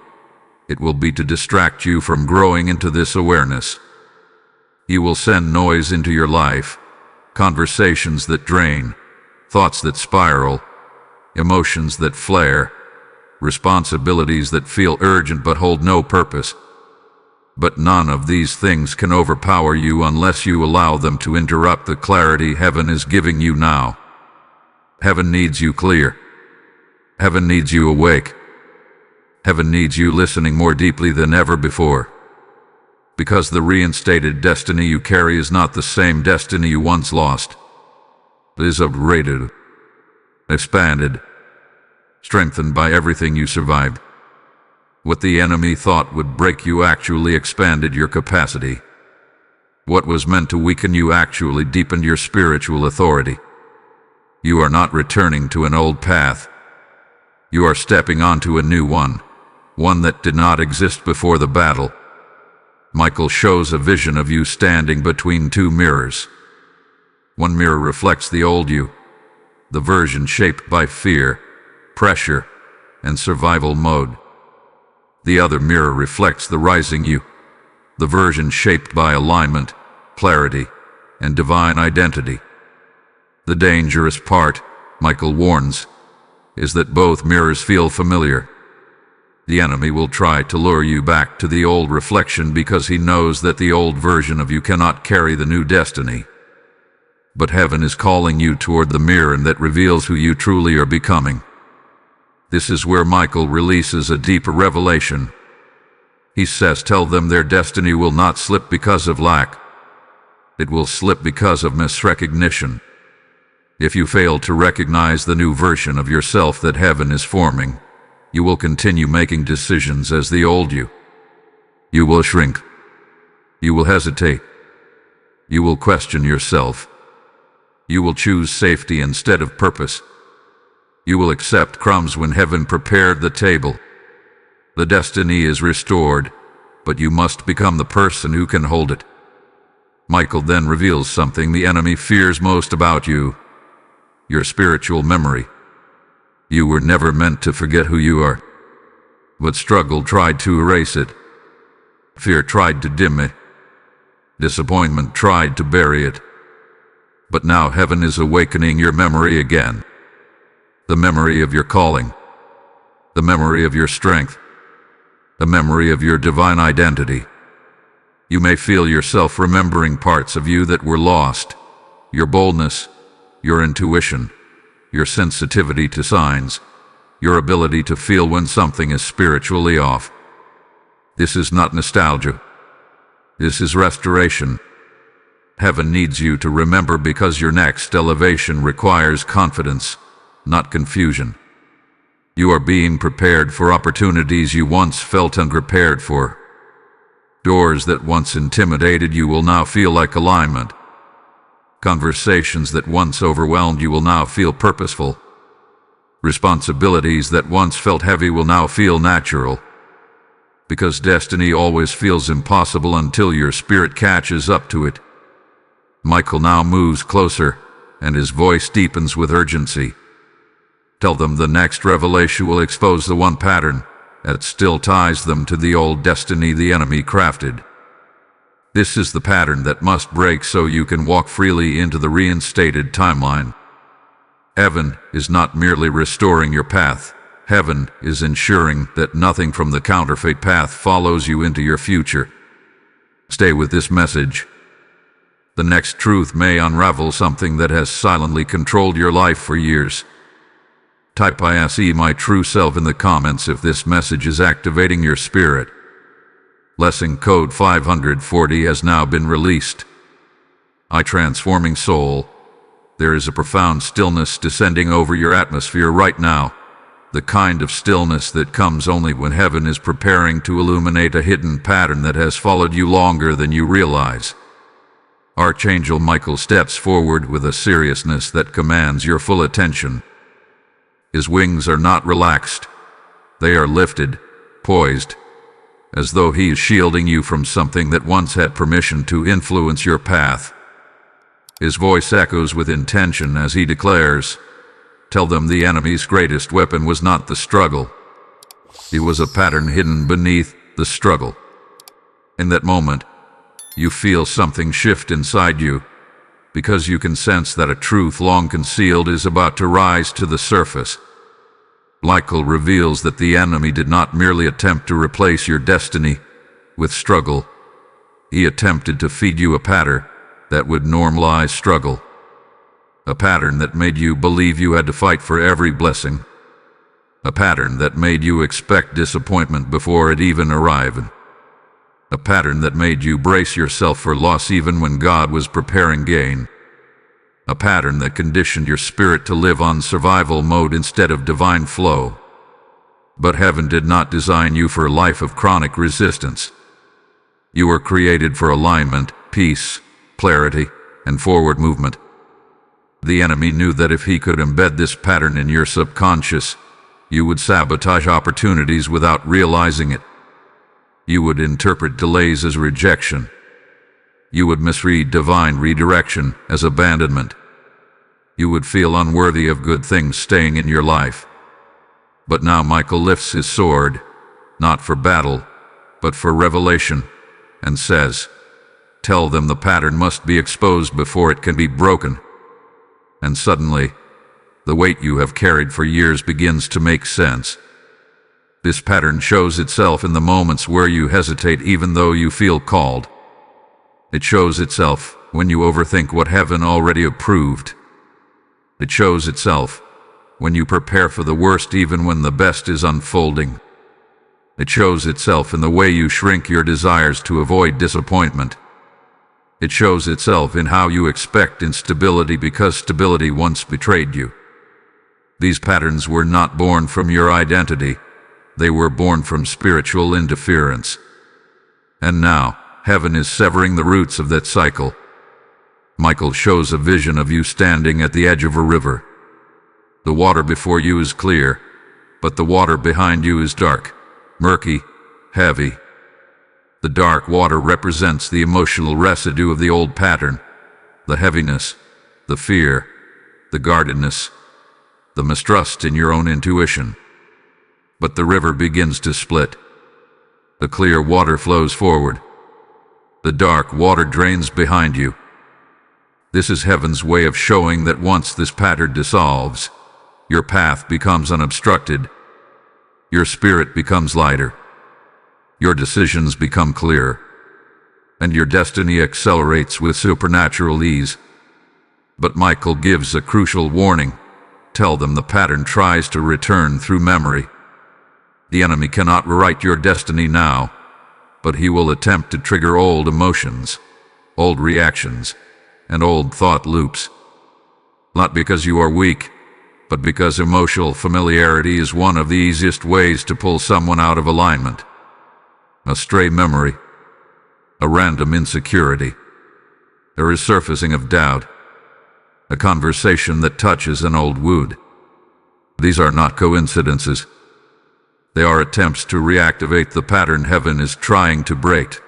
A: It will be to distract you from growing into this awareness. He will send noise into your life, conversations that drain, thoughts that spiral, emotions that flare, responsibilities that feel urgent but hold no purpose. But none of these things can overpower you unless you allow them to interrupt the clarity heaven is giving you now. Heaven needs you clear. Heaven needs you awake. Heaven needs you listening more deeply than ever before. Because the reinstated destiny you carry is not the same destiny you once lost. It is upgraded, expanded, strengthened by everything you survived. What the enemy thought would break you actually expanded your capacity. What was meant to weaken you actually deepened your spiritual authority. You are not returning to an old path. You are stepping onto a new one that did not exist before the battle. Michael shows a vision of you standing between two mirrors. One mirror reflects the old you, the version shaped by fear, pressure, and survival mode. The other mirror reflects the rising you, the version shaped by alignment, clarity, and divine identity. The dangerous part, Michael warns, is that both mirrors feel familiar. The enemy will try to lure you back to the old reflection because he knows that the old version of you cannot carry the new destiny. But heaven is calling you toward the mirror that reveals who you truly are becoming. This is where Michael releases a deeper revelation. He says, tell them their destiny will not slip because of lack. It will slip because of misrecognition. If you fail to recognize the new version of yourself that heaven is forming, you will continue making decisions as the old you. You will shrink. You will hesitate. You will question yourself. You will choose safety instead of purpose. You will accept crumbs when heaven prepared the table. The destiny is restored, but you must become the person who can hold it. Michael then reveals something the enemy fears most about you: your spiritual memory. You were never meant to forget who you are. But struggle tried to erase it. Fear tried to dim it. Disappointment tried to bury it. But now heaven is awakening your memory again. The memory of your calling. The memory of your strength. The memory of your divine identity. You may feel yourself remembering parts of you that were lost. Your boldness, your intuition, your sensitivity to signs, your ability to feel when something is spiritually off. This is not nostalgia. This is restoration. Heaven needs you to remember because your next elevation requires confidence, not confusion. You are being prepared for opportunities you once felt unprepared for. Doors that once intimidated you will now feel like alignment. Conversations that once overwhelmed you will now feel purposeful. Responsibilities that once felt heavy will now feel natural. Because destiny always feels impossible until your spirit catches up to it. Michael now moves closer, and his voice deepens with urgency. Tell them the next revelation will expose the one pattern that still ties them to the old destiny the enemy crafted. This is the pattern that must break so you can walk freely into the reinstated timeline. Heaven is not merely restoring your path. Heaven is ensuring that nothing from the counterfeit path follows you into your future. Stay with this message. The next truth may unravel something that has silently controlled your life for years. Type "I see my true self" in the comments if this message is activating your spirit. Lesson code 540 has now been released. transforming soul, there is a profound stillness descending over your atmosphere right now, the kind of stillness that comes only when heaven is preparing to illuminate a hidden pattern that has followed you longer than you realize. Archangel Michael steps forward with a seriousness that commands your full attention. His wings are not relaxed. They are lifted, poised, as though he is shielding you from something that once had permission to influence your path. His voice echoes with intention as he declares, "Tell them the enemy's greatest weapon was not the struggle. It was a pattern hidden beneath the struggle." In that moment, you feel something shift inside you, because you can sense that a truth long concealed is about to rise to the surface. Michael reveals that the enemy did not merely attempt to replace your destiny with struggle. He attempted to feed you a pattern that would normalize struggle. A pattern that made you believe you had to fight for every blessing. A pattern that made you expect disappointment before it even arrived. A pattern that made you brace yourself for loss even when God was preparing gain. A pattern that conditioned your spirit to live on survival mode instead of divine flow. But heaven did not design you for a life of chronic resistance. You were created for alignment, peace, clarity, and forward movement. The enemy knew that if he could embed this pattern in your subconscious, you would sabotage opportunities without realizing it. You would interpret delays as rejection. You would misread divine redirection as abandonment. You would feel unworthy of good things staying in your life. But now Michael lifts his sword, not for battle, but for revelation, and says, "Tell them the pattern must be exposed before it can be broken." And suddenly, the weight you have carried for years begins to make sense. This pattern shows itself in the moments where you hesitate even though you feel called. It shows itself when you overthink what heaven already approved. It shows itself when you prepare for the worst even when the best is unfolding. It shows itself in the way you shrink your desires to avoid disappointment. It shows itself in how you expect instability because stability once betrayed you. These patterns were not born from your identity. They were born from spiritual interference. And now, heaven is severing the roots of that cycle. Michael shows a vision of you standing at the edge of a river. The water before you is clear, but the water behind you is dark, murky, heavy. The dark water represents the emotional residue of the old pattern, the heaviness, the fear, the guardedness, the mistrust in your own intuition. But the river begins to split. The clear water flows forward. The dark water drains behind you. This is heaven's way of showing that once this pattern dissolves, your path becomes unobstructed. Your spirit becomes lighter. Your decisions become clearer. And your destiny accelerates with supernatural ease. But Michael gives a crucial warning. Tell them the pattern tries to return through memory. The enemy cannot rewrite your destiny now, but he will attempt to trigger old emotions, old reactions, and old thought loops. Not because you are weak, but because emotional familiarity is one of the easiest ways to pull someone out of alignment. A stray memory, a random insecurity, a resurfacing of doubt, a conversation that touches an old wound. These are not coincidences. They are attempts to reactivate the pattern heaven is trying to break.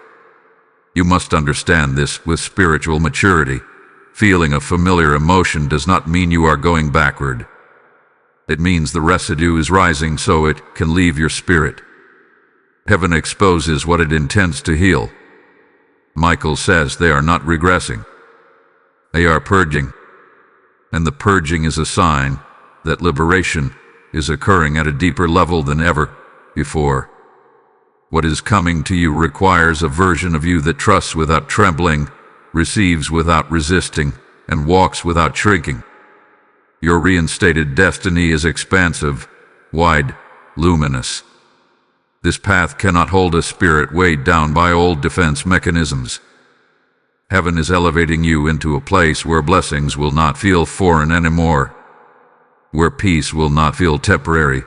A: You must understand this with spiritual maturity. Feeling a familiar emotion does not mean you are going backward. It means the residue is rising so it can leave your spirit. Heaven exposes what it intends to heal. Michael says they are not regressing. They are purging. And the purging is a sign that liberation is occurring at a deeper level than ever before. What is coming to you requires a version of you that trusts without trembling, receives without resisting, and walks without shrinking. Your reinstated destiny is expansive, wide, luminous. This path cannot hold a spirit weighed down by old defense mechanisms. Heaven is elevating you into a place where blessings will not feel foreign anymore, where peace will not feel temporary,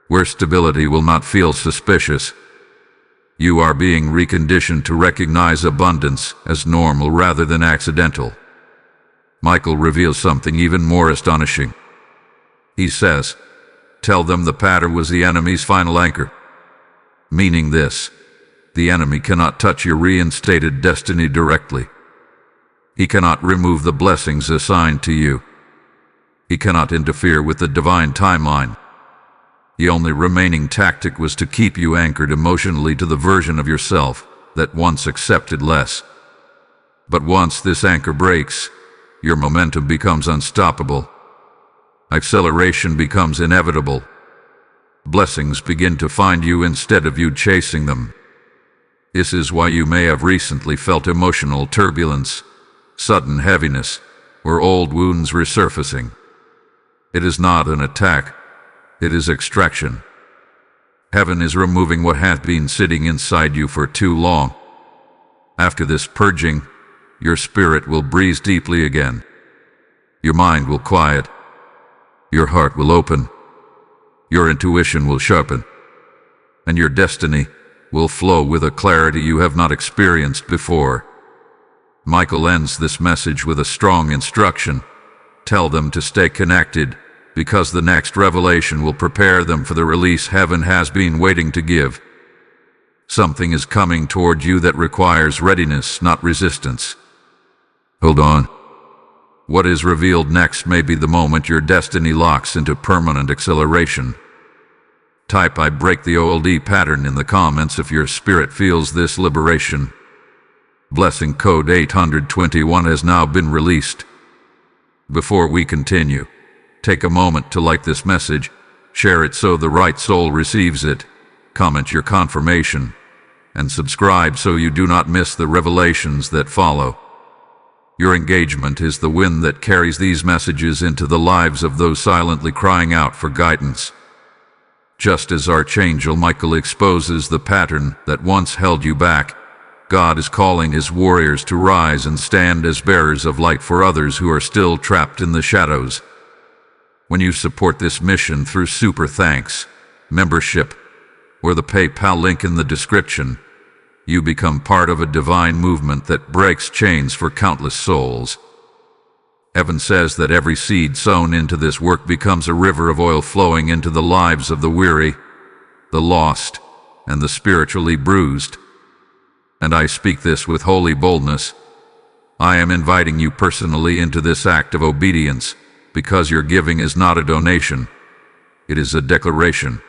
A: where stability will not feel suspicious. You are being reconditioned to recognize abundance as normal rather than accidental. Michael reveals something even more astonishing. He says, "Tell them the pattern was the enemy's final anchor." Meaning this: the enemy cannot touch your reinstated destiny directly. He cannot remove the blessings assigned to you. He cannot interfere with the divine timeline. The only remaining tactic was to keep you anchored emotionally to the version of yourself that once accepted less. But once this anchor breaks, your momentum becomes unstoppable. Acceleration becomes inevitable. Blessings begin to find you instead of you chasing them. This is why you may have recently felt emotional turbulence, sudden heaviness, or old wounds resurfacing. It is not an attack, it is extraction. Heaven is removing what has been sitting inside you for too long. After this purging, your spirit will breathe deeply again. Your mind will quiet. Your heart will open. Your intuition will sharpen. And your destiny will flow with a clarity you have not experienced before. Michael ends this message with a strong instruction. Tell them to stay connected, because the next revelation will prepare them for the release heaven has been waiting to give. Something is coming toward you that requires readiness, not resistance. Hold on. What is revealed next may be the moment your destiny locks into permanent acceleration. Type "I break the old pattern" in the comments if your spirit feels this liberation. Blessing code 821 has now been released. Before we continue, take a moment to like this message, share it so the right soul receives it, comment your confirmation, and subscribe so you do not miss the revelations that follow. Your engagement is the wind that carries these messages into the lives of those silently crying out for guidance. Just as Archangel Michael exposes the pattern that once held you back, God is calling his warriors to rise and stand as bearers of light for others who are still trapped in the shadows. When you support this mission through super thanks, membership, or the PayPal link in the description, you become part of a divine movement that breaks chains for countless souls. Heaven says that every seed sown into this work becomes a river of oil flowing into the lives of the weary, the lost, and the spiritually bruised. And I speak this with holy boldness. I am inviting you personally into this act of obedience, because your giving is not a donation. It is a declaration.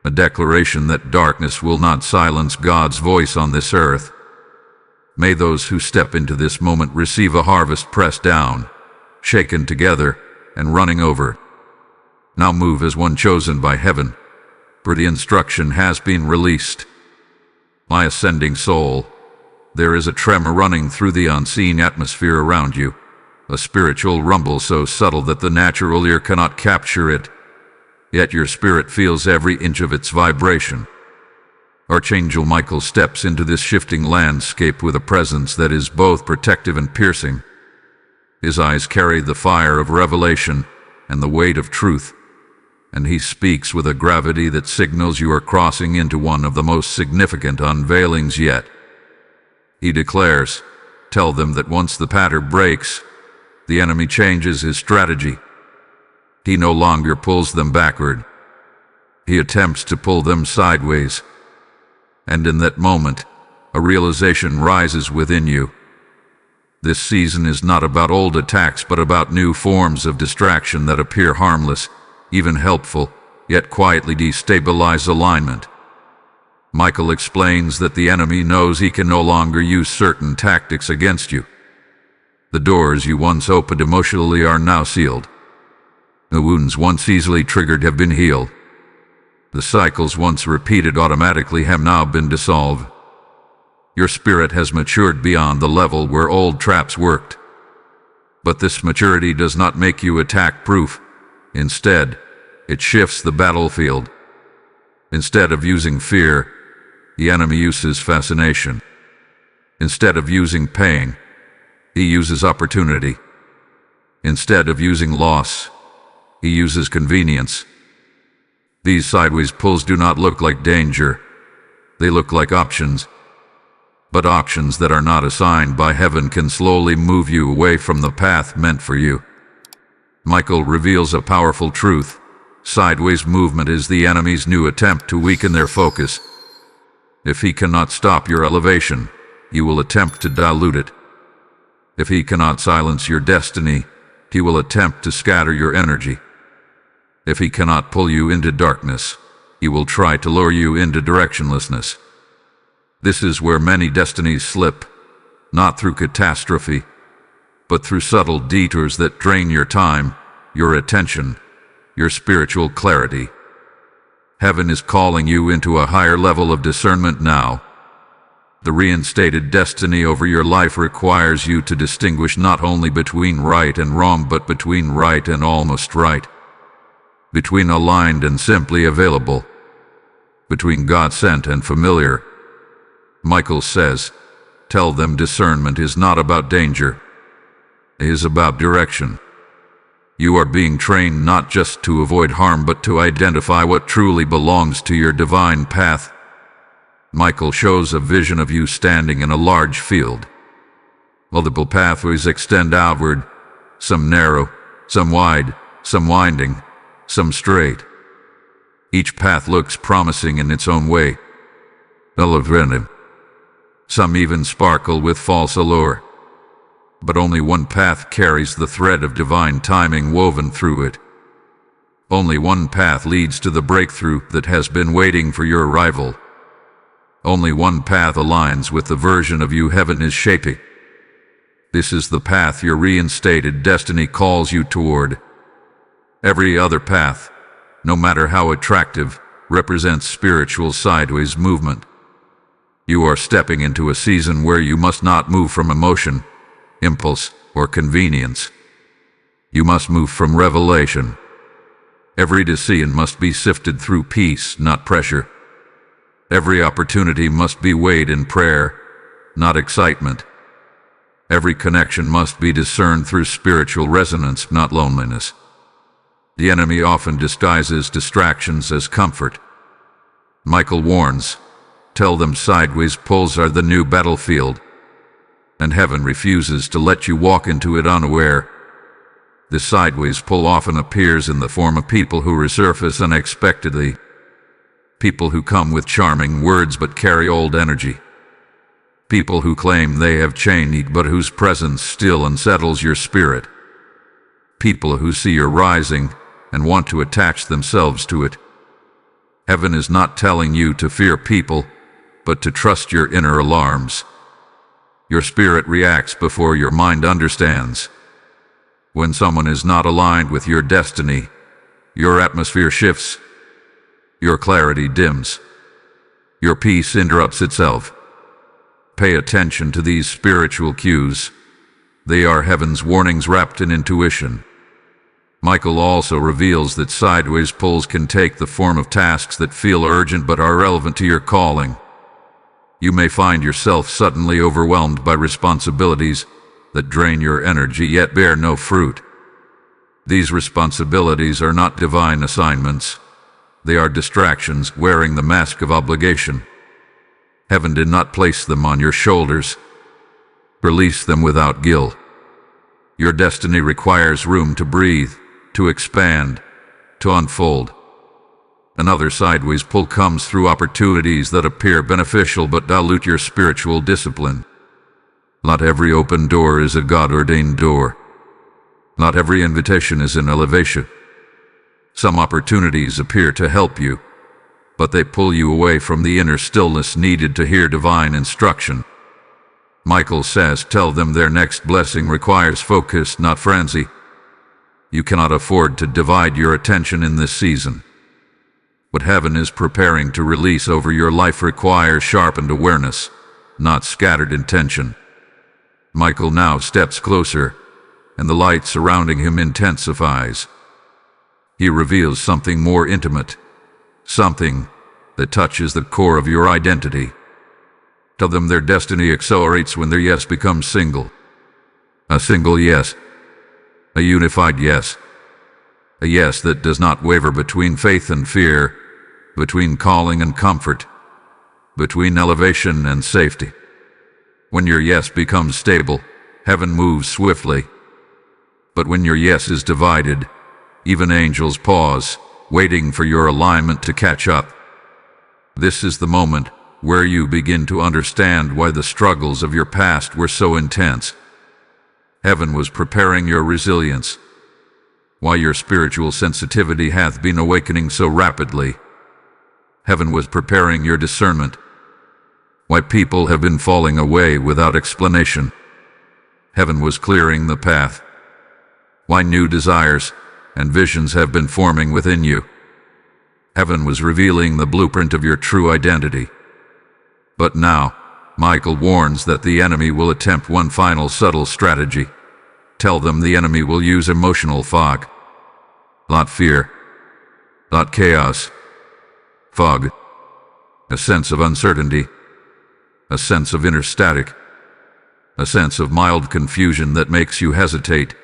A: A declaration that darkness will not silence God's voice on this earth. May those who step into this moment receive a harvest pressed down, shaken together, and running over. Now move as one chosen by heaven, for the instruction has been released. My ascending soul, there is a tremor running through the unseen atmosphere around you, a spiritual rumble so subtle that the natural ear cannot capture it, yet your spirit feels every inch of its vibration. Archangel Michael steps into this shifting landscape with a presence that is both protective and piercing. His eyes carry the fire of revelation and the weight of truth, and he speaks with a gravity that signals you are crossing into one of the most significant unveilings yet. He declares, tell them that once the pattern breaks, the enemy changes his strategy. He no longer pulls them backward. He attempts to pull them sideways. And in that moment, a realization rises within you. This season is not about old attacks, but about new forms of distraction that appear harmless, even helpful, yet quietly destabilize alignment. Michael explains that the enemy knows he can no longer use certain tactics against you. The doors you once opened emotionally are now sealed. The wounds once easily triggered have been healed. The cycles once repeated automatically have now been dissolved. Your spirit has matured beyond the level where old traps worked. But this maturity does not make you attack-proof. Instead, it shifts the battlefield. Instead of using fear, the enemy uses fascination. Instead of using pain, he uses opportunity. Instead of using loss, he uses convenience. These sideways pulls do not look like danger. They look like options. But options that are not assigned by heaven can slowly move you away from the path meant for you. Michael reveals a powerful truth. Sideways movement is the enemy's new attempt to weaken their focus. If he cannot stop your elevation, he will attempt to dilute it. If he cannot silence your destiny, he will attempt to scatter your energy. If he cannot pull you into darkness, he will try to lure you into directionlessness. This is where many destinies slip, not through catastrophe, but through subtle detours that drain your time, your attention, your spiritual clarity. Heaven is calling you into a higher level of discernment now. The reinstated destiny over your life requires you to distinguish not only between right and wrong, but between right and almost right, between aligned and simply available, between God-sent and familiar. Michael says, tell them discernment is not about danger. It is about direction. You are being trained not just to avoid harm, but to identify what truly belongs to your divine path. Michael shows a vision of you standing in a large field. Multiple pathways extend outward, some narrow, some wide, some winding, some straight. Each path looks promising in its own way. Some even sparkle with false allure. But only one path carries the thread of divine timing woven through it. Only one path leads to the breakthrough that has been waiting for your arrival. Only one path aligns with the version of you heaven is shaping. This is the path your reinstated destiny calls you toward. Every other path, no matter how attractive, represents spiritual sideways movement. You are stepping into a season where you must not move from emotion, impulse, or convenience. You must move from revelation. Every decision must be sifted through peace, not pressure. Every opportunity must be weighed in prayer, not excitement. Every connection must be discerned through spiritual resonance, not loneliness. The enemy often disguises distractions as comfort. Michael warns, tell them sideways pulls are the new battlefield, and heaven refuses to let you walk into it unaware. This sideways pull often appears in the form of people who resurface unexpectedly. People who come with charming words but carry old energy. People who claim they have changed but whose presence still unsettles your spirit. People who see your rising and want to attach themselves to it. Heaven is not telling you to fear people, but to trust your inner alarms. Your spirit reacts before your mind understands. When someone is not aligned with your destiny, your atmosphere shifts. Your clarity dims. Your peace interrupts itself. Pay attention to these spiritual cues. They are heaven's warnings wrapped in intuition. Michael also reveals that sideways pulls can take the form of tasks that feel urgent but are relevant to your calling. You may find yourself suddenly overwhelmed by responsibilities that drain your energy yet bear no fruit. These responsibilities are not divine assignments. They are distractions wearing the mask of obligation. Heaven did not place them on your shoulders. Release them without guilt. Your destiny requires room to breathe, to expand, to unfold. Another sideways pull comes through opportunities that appear beneficial but dilute your spiritual discipline. Not every open door is a God-ordained door. Not every invitation is an elevation. Some opportunities appear to help you, but they pull you away from the inner stillness needed to hear divine instruction. Michael says, tell them their next blessing requires focus, not frenzy. You cannot afford to divide your attention in this season. What heaven is preparing to release over your life requires sharpened awareness, not scattered intention. Michael now steps closer, and the light surrounding him intensifies. He reveals something more intimate, something that touches the core of your identity. Tell them their destiny accelerates when their yes becomes single. A single yes. A unified yes. A yes that does not waver between faith and fear, between calling and comfort, between elevation and safety. When your yes becomes stable, heaven moves swiftly. But when your yes is divided, even angels pause, waiting for your alignment to catch up. This is the moment where you begin to understand why the struggles of your past were so intense. Heaven was preparing your resilience, why your spiritual sensitivity hath been awakening so rapidly. Heaven was preparing your discernment, why people have been falling away without explanation. Heaven was clearing the path, why new desires and visions have been forming within you. Heaven was revealing the blueprint of your true identity. But now, Michael warns that the enemy will attempt one final subtle strategy. Tell them the enemy will use emotional fog. Not fear, not chaos. Fog. A sense of uncertainty. A sense of inner static. A sense of mild confusion that makes you hesitate,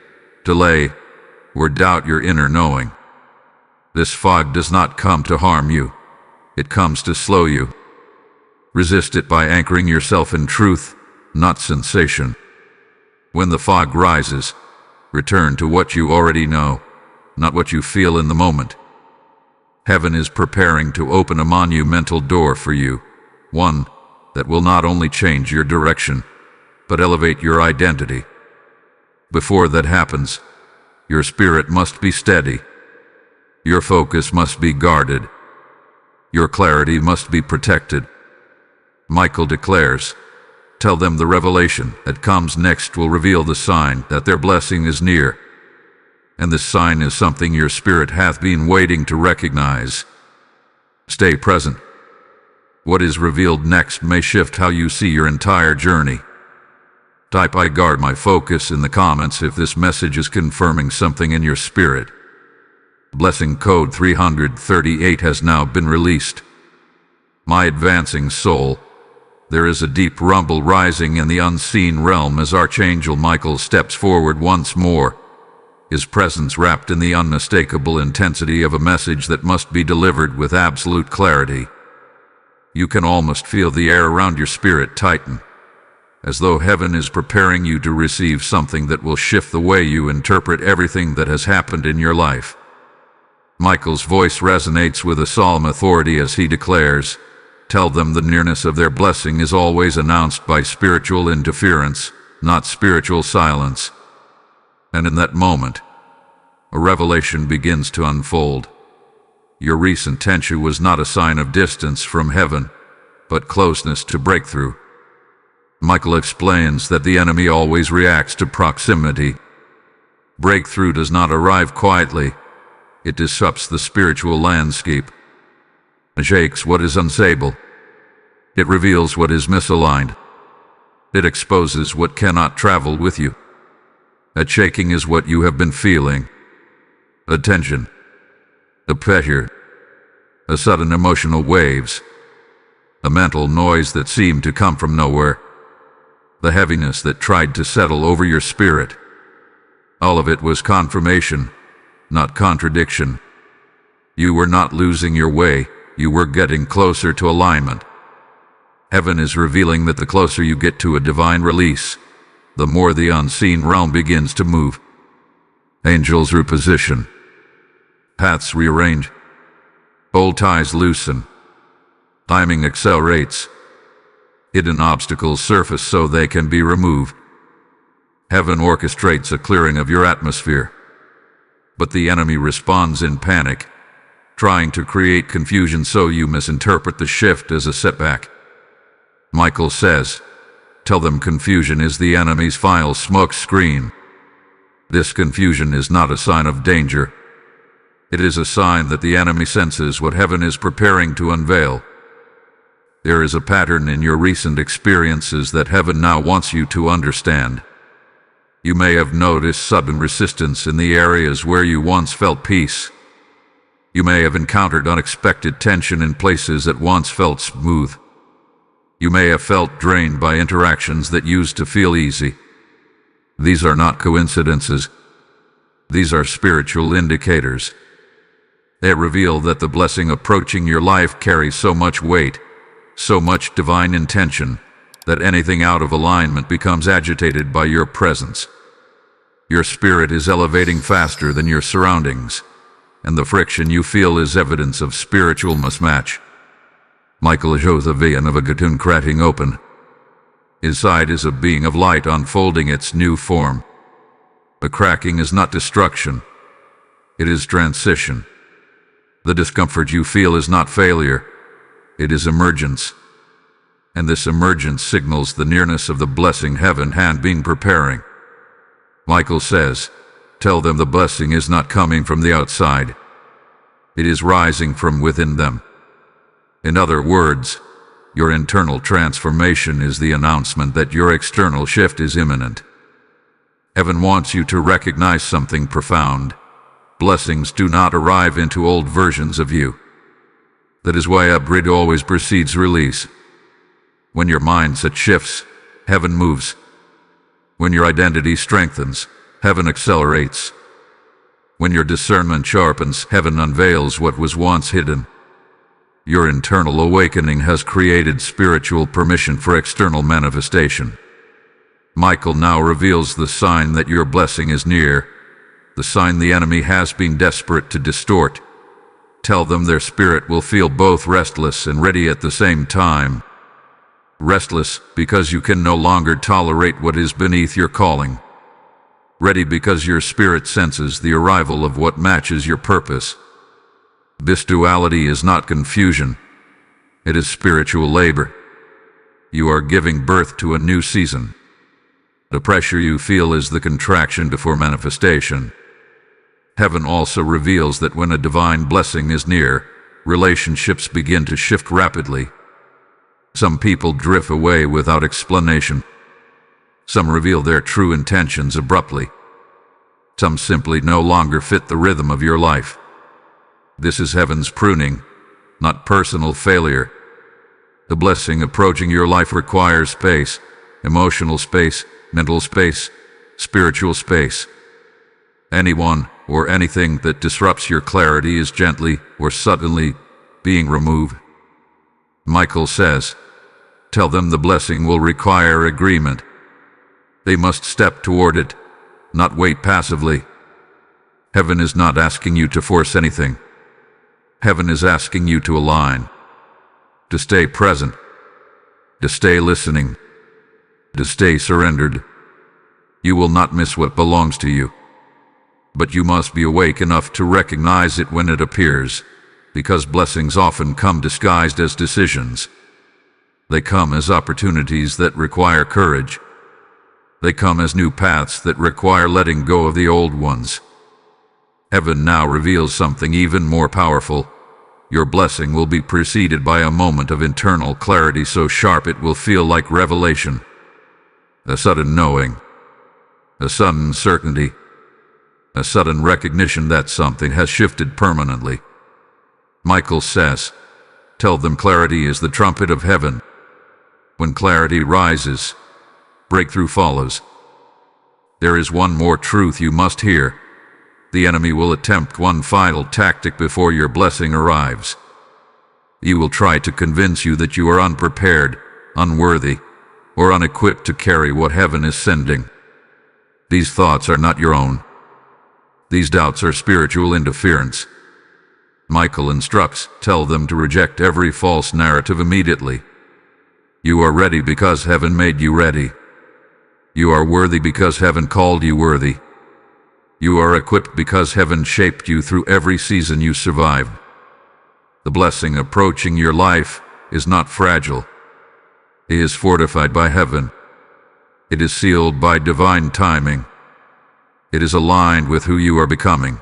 A: delay, or doubt your inner knowing. This fog does not come to harm you. It comes to slow you. Resist it by anchoring yourself in truth, not sensation. When the fog rises, return to what you already know, not what you feel in the moment. Heaven is preparing to open a monumental door for you, one that will not only change your direction, but elevate your identity. Before that happens, your spirit must be steady. Your focus must be guarded. Your clarity must be protected. Michael declares, tell them the revelation that comes next will reveal the sign that their blessing is near. And this sign is something your spirit hath been waiting to recognize. Stay present. What is revealed next may shift how you see your entire journey. Type "I guard my focus" in the comments if this message is confirming something in your spirit. Blessing code 338 has now been released. My advancing soul, there is a deep rumble rising in the unseen realm as Archangel Michael steps forward once more, his presence wrapped in the unmistakable intensity of a message that must be delivered with absolute clarity. You can almost feel the air around your spirit tighten, as though heaven is preparing you to receive something that will shift the way you interpret everything that has happened in your life. Michael's voice resonates with a solemn authority as he declares, tell them the nearness of their blessing is always announced by spiritual interference, not spiritual silence. And in that moment, a revelation begins to unfold. Your recent tension was not a sign of distance from heaven, but closeness to breakthrough. Michael explains that the enemy always reacts to proximity. Breakthrough does not arrive quietly. It disrupts the spiritual landscape. It shakes what is unstable. It reveals what is misaligned. It exposes what cannot travel with you. That shaking is what you have been feeling. A tension, a pressure, a sudden emotional waves, a mental noise that seemed to come from nowhere, the heaviness that tried to settle over your spirit. All of it was confirmation, not contradiction. You were not losing your way, you were getting closer to alignment. Heaven is revealing that the closer you get to a divine release, the more the unseen realm begins to move. Angels reposition. Paths rearrange. Old ties loosen. Timing accelerates. Hidden obstacles surface so they can be removed. Heaven orchestrates a clearing of your atmosphere. But the enemy responds in panic, trying to create confusion so you misinterpret the shift as a setback. Michael says, tell them confusion is the enemy's final smoke screen. This confusion is not a sign of danger. It is a sign that the enemy senses what heaven is preparing to unveil. There is a pattern in your recent experiences that heaven now wants you to understand. You may have noticed sudden resistance in the areas where you once felt peace. You may have encountered unexpected tension in places that once felt smooth. You may have felt drained by interactions that used to feel easy. These are not coincidences. These are spiritual indicators. They reveal that the blessing approaching your life carries so much weight, so much divine intention, that anything out of alignment becomes agitated by your presence. Your spirit is elevating faster than your surroundings, and the friction you feel is evidence of spiritual mismatch. Michael shows a vision of a cocoon cracking open. Inside is a being of light unfolding its new form. The cracking is not destruction. It is transition. The discomfort you feel is not failure. It is emergence. And this emergence signals the nearness of the blessing heaven had been preparing. Michael says, tell them the blessing is not coming from the outside. It is rising from within them. In other words, your internal transformation is the announcement that your external shift is imminent. Heaven wants you to recognize something profound. Blessings do not arrive into old versions of you. That is why upgrade always precedes release. When your mindset shifts, heaven moves. When your identity strengthens, heaven accelerates. When your discernment sharpens, heaven unveils what was once hidden. Your internal awakening has created spiritual permission for external manifestation. Michael now reveals the sign that your blessing is near, the sign the enemy has been desperate to distort. Tell them their spirit will feel both restless and ready at the same time. Restless because you can no longer tolerate what is beneath your calling. Ready because your spirit senses the arrival of what matches your purpose. This duality is not confusion. It is spiritual labor. You are giving birth to a new season. The pressure you feel is the contraction before manifestation. Heaven also reveals that when a divine blessing is near, relationships begin to shift rapidly. Some people drift away without explanation. Some reveal their true intentions abruptly. Some simply no longer fit the rhythm of your life. This is heaven's pruning, not personal failure. The blessing approaching your life requires space, emotional space, mental space, spiritual space. Anyone or anything that disrupts your clarity is gently or suddenly being removed. Michael says, tell them the blessing will require agreement. They must step toward it, not wait passively. Heaven is not asking you to force anything. Heaven is asking you to align, to stay present, to stay listening, to stay surrendered. You will not miss what belongs to you. But you must be awake enough to recognize it when it appears, because blessings often come disguised as decisions. They come as opportunities that require courage. They come as new paths that require letting go of the old ones. Heaven now reveals something even more powerful. Your blessing will be preceded by a moment of internal clarity so sharp it will feel like revelation. A sudden knowing, a sudden certainty, a sudden recognition that something has shifted permanently. Michael says, tell them clarity is the trumpet of heaven. When clarity rises, breakthrough follows. There is one more truth you must hear. The enemy will attempt one final tactic before your blessing arrives. He will try to convince you that you are unprepared, unworthy, or unequipped to carry what heaven is sending. These thoughts are not your own. These doubts are spiritual interference. Michael instructs, tell them to reject every false narrative immediately. You are ready because heaven made you ready. You are worthy because heaven called you worthy. You are equipped because heaven shaped you through every season you survived. The blessing approaching your life is not fragile. It is fortified by heaven. It is sealed by divine timing. It is aligned with who you are becoming.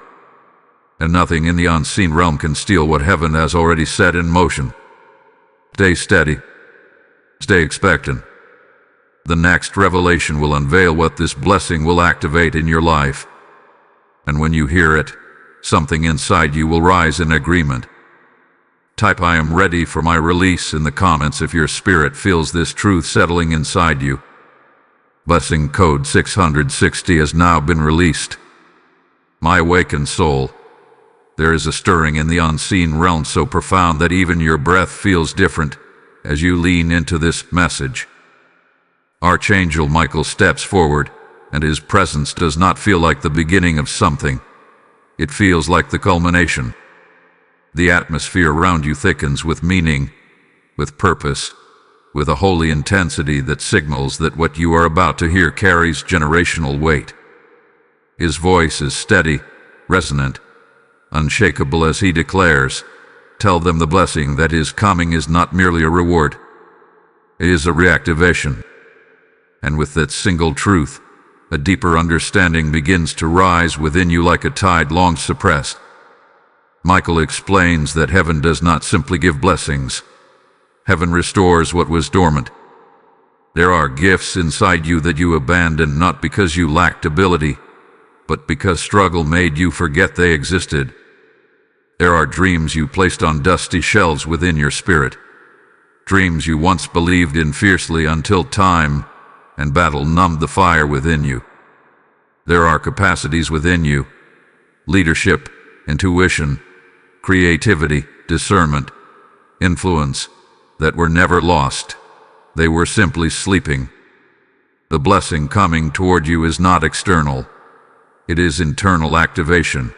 A: And nothing in the unseen realm can steal what heaven has already set in motion. Stay steady. Stay expectant. The next revelation will unveil what this blessing will activate in your life. And when you hear it, something inside you will rise in agreement. Type "I am ready for my release" in the comments if your spirit feels this truth settling inside you. Blessing code 660 has now been released. My awakened soul, there is a stirring in the unseen realm so profound that even your breath feels different as you lean into this message. Archangel Michael steps forward, and his presence does not feel like the beginning of something. It feels like the culmination. The atmosphere around you thickens with meaning, with purpose, with a holy intensity that signals that what you are about to hear carries generational weight. His voice is steady, resonant, unshakable as he declares, "Tell them the blessing that is coming is not merely a reward. It is a reactivation." And with that single truth, a deeper understanding begins to rise within you like a tide long suppressed. Michael explains that heaven does not simply give blessings. Heaven restores what was dormant. There are gifts inside you that you abandoned not because you lacked ability, but because struggle made you forget they existed. There are dreams you placed on dusty shelves within your spirit. Dreams you once believed in fiercely until time and battle numbed the fire within you. There are capacities within you, leadership, intuition, creativity, discernment, influence, that were never lost. They were simply sleeping. The blessing coming toward you is not external. It is internal activation.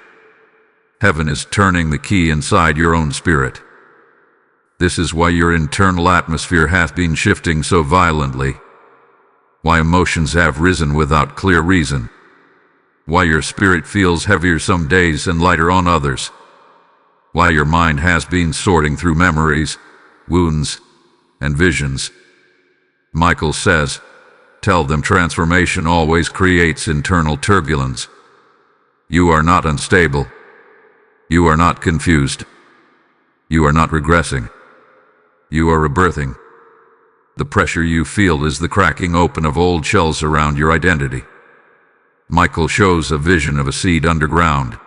A: Heaven is turning the key inside your own spirit. This is why your internal atmosphere hath been shifting so violently. Why emotions have risen without clear reason. Why your spirit feels heavier some days and lighter on others. Why your mind has been sorting through memories, wounds, and visions. Michael says, "Tell them transformation always creates internal turbulence. You are not unstable. You are not confused. You are not regressing. You are rebirthing. The pressure you feel is the cracking open of old shells around your identity." Michael shows a vision of a seed underground.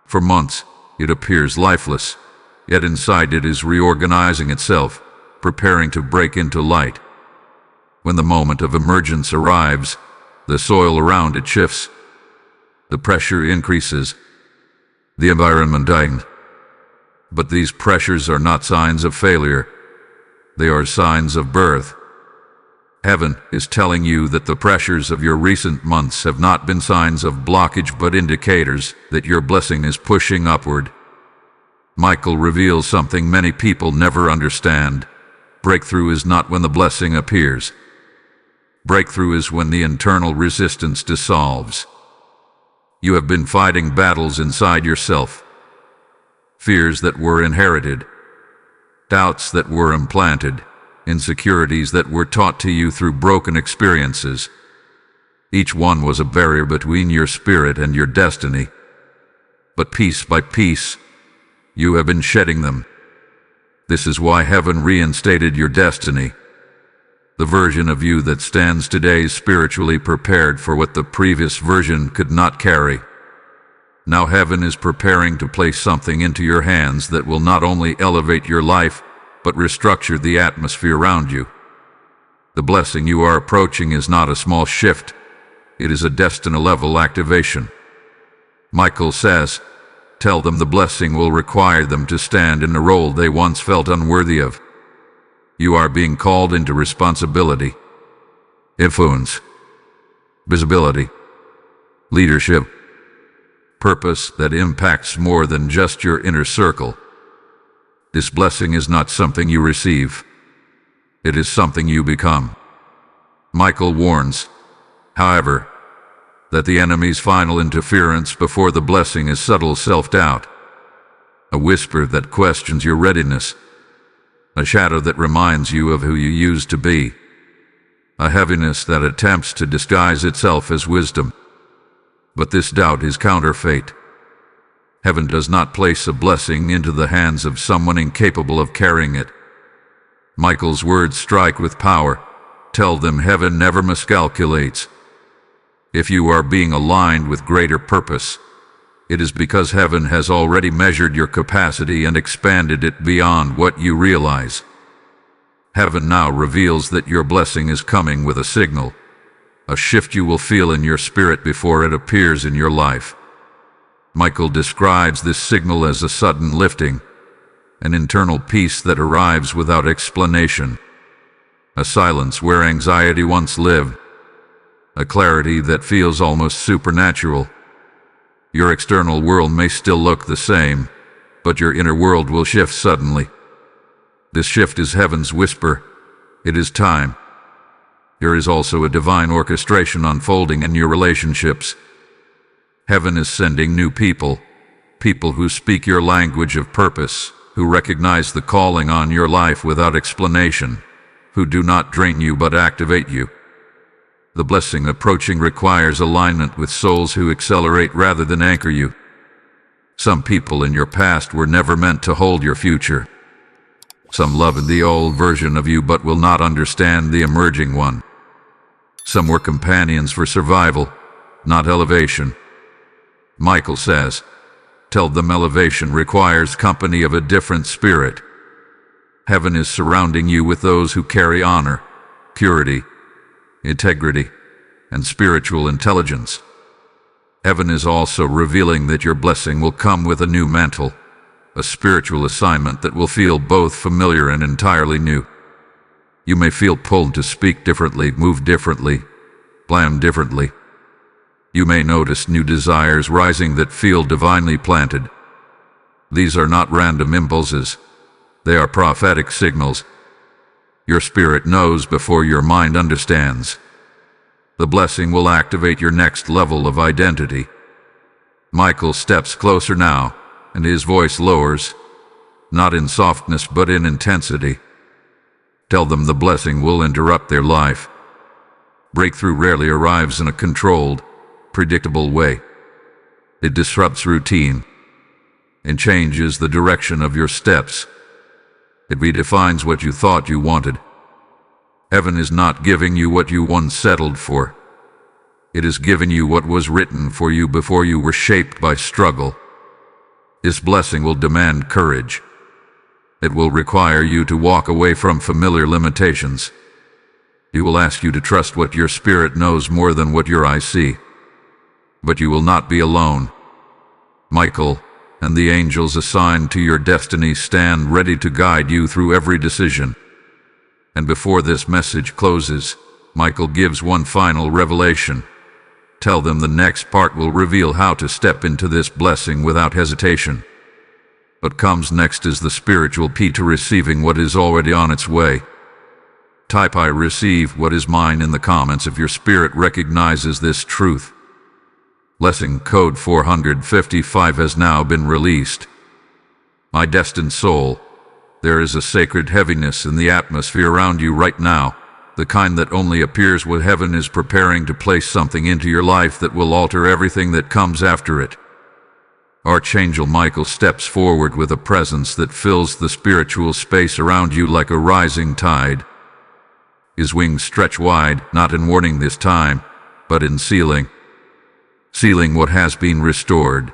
A: For months, it appears lifeless, yet inside it is reorganizing itself, preparing to break into light. When the moment of emergence arrives, the soil around it shifts. The pressure increases. The environment tightens. But these pressures are not signs of failure. They are signs of birth. Heaven is telling you that the pressures of your recent months have not been signs of blockage but indicators that your blessing is pushing upward. Michael reveals something many people never understand. Breakthrough is not when the blessing appears. Breakthrough is when the internal resistance dissolves. You have been fighting battles inside yourself. Fears that were inherited. Doubts that were implanted. Insecurities that were taught to you through broken experiences. Each one was a barrier between your spirit and your destiny. But piece by piece, you have been shedding them. This is why heaven reinstated your destiny. The version of you that stands today is spiritually prepared for what the previous version could not carry. Now heaven is preparing to place something into your hands that will not only elevate your life, but restructure the atmosphere around you. The blessing you are approaching is not a small shift. It is a destiny-level activation. Michael says, "Tell them the blessing will require them to stand in a role they once felt unworthy of." You are being called into responsibility, influence, visibility, leadership, purpose that impacts more than just your inner circle. This blessing is not something you receive. It is something you become. Michael warns, however, that the enemy's final interference before the blessing is subtle self-doubt, a whisper that questions your readiness, a shadow that reminds you of who you used to be, a heaviness that attempts to disguise itself as wisdom. But this doubt is counterfeit. Heaven does not place a blessing into the hands of someone incapable of carrying it. Michael's words strike with power. Tell them heaven never miscalculates. If you are being aligned with greater purpose, It is because heaven has already measured your capacity and expanded it beyond what you realize. Heaven now reveals that your blessing is coming with a signal, a shift you will feel in your spirit before it appears in your life. Michael describes this signal as a sudden lifting, an internal peace that arrives without explanation, a silence where anxiety once lived, a clarity that feels almost supernatural. Your external world may still look the same, but your inner world will shift suddenly. This shift is heaven's whisper. It is time. There is also a divine orchestration unfolding in your relationships. Heaven is sending new people, people who speak your language of purpose, who recognize the calling on your life without explanation, who do not drain you but activate you. The blessing approaching requires alignment with souls who accelerate rather than anchor you. Some people in your past were never meant to hold your future. Some loved the old version of you but will not understand the emerging one. Some were companions for survival, not elevation. Michael says, tell them elevation requires company of a different spirit. Heaven is surrounding you with those who carry honor, purity, integrity, and spiritual intelligence. Heaven is also revealing that your blessing will come with a new mantle, a spiritual assignment that will feel both familiar and entirely new. You may feel pulled to speak differently, move differently, plan differently. You may notice new desires rising that feel divinely planted. These are not random impulses. They are prophetic signals. Your spirit knows before your mind understands. The blessing will activate your next level of identity. Michael steps closer now, and his voice lowers, not in softness but in intensity. Tell them the blessing will interrupt their life. Breakthrough rarely arrives in a controlled, predictable way. It disrupts routine and changes the direction of your steps. It redefines what you thought you wanted. Heaven is not giving you what you once settled for. It is giving you what was written for you before you were shaped by struggle. This blessing will demand courage. It will require you to walk away from familiar limitations. It will ask you to trust what your spirit knows more than what your eyes see. But you will not be alone. Michael and the angels assigned to your destiny stand ready to guide you through every decision. And before this message closes, Michael gives one final revelation. Tell them the next part will reveal how to step into this blessing without hesitation. What comes next is the spiritual key to receiving what is already on its way. Type I receive what is mine in the comments if your spirit recognizes this truth. Blessing code 455 has now been released. My destined soul, there is a sacred heaviness in the atmosphere around you right now, the kind that only appears when heaven is preparing to place something into your life that will alter everything that comes after it. Archangel Michael steps forward with a presence that fills the spiritual space around you like a rising tide. His wings stretch wide, not in warning this time, but in sealing. Sealing what has been restored.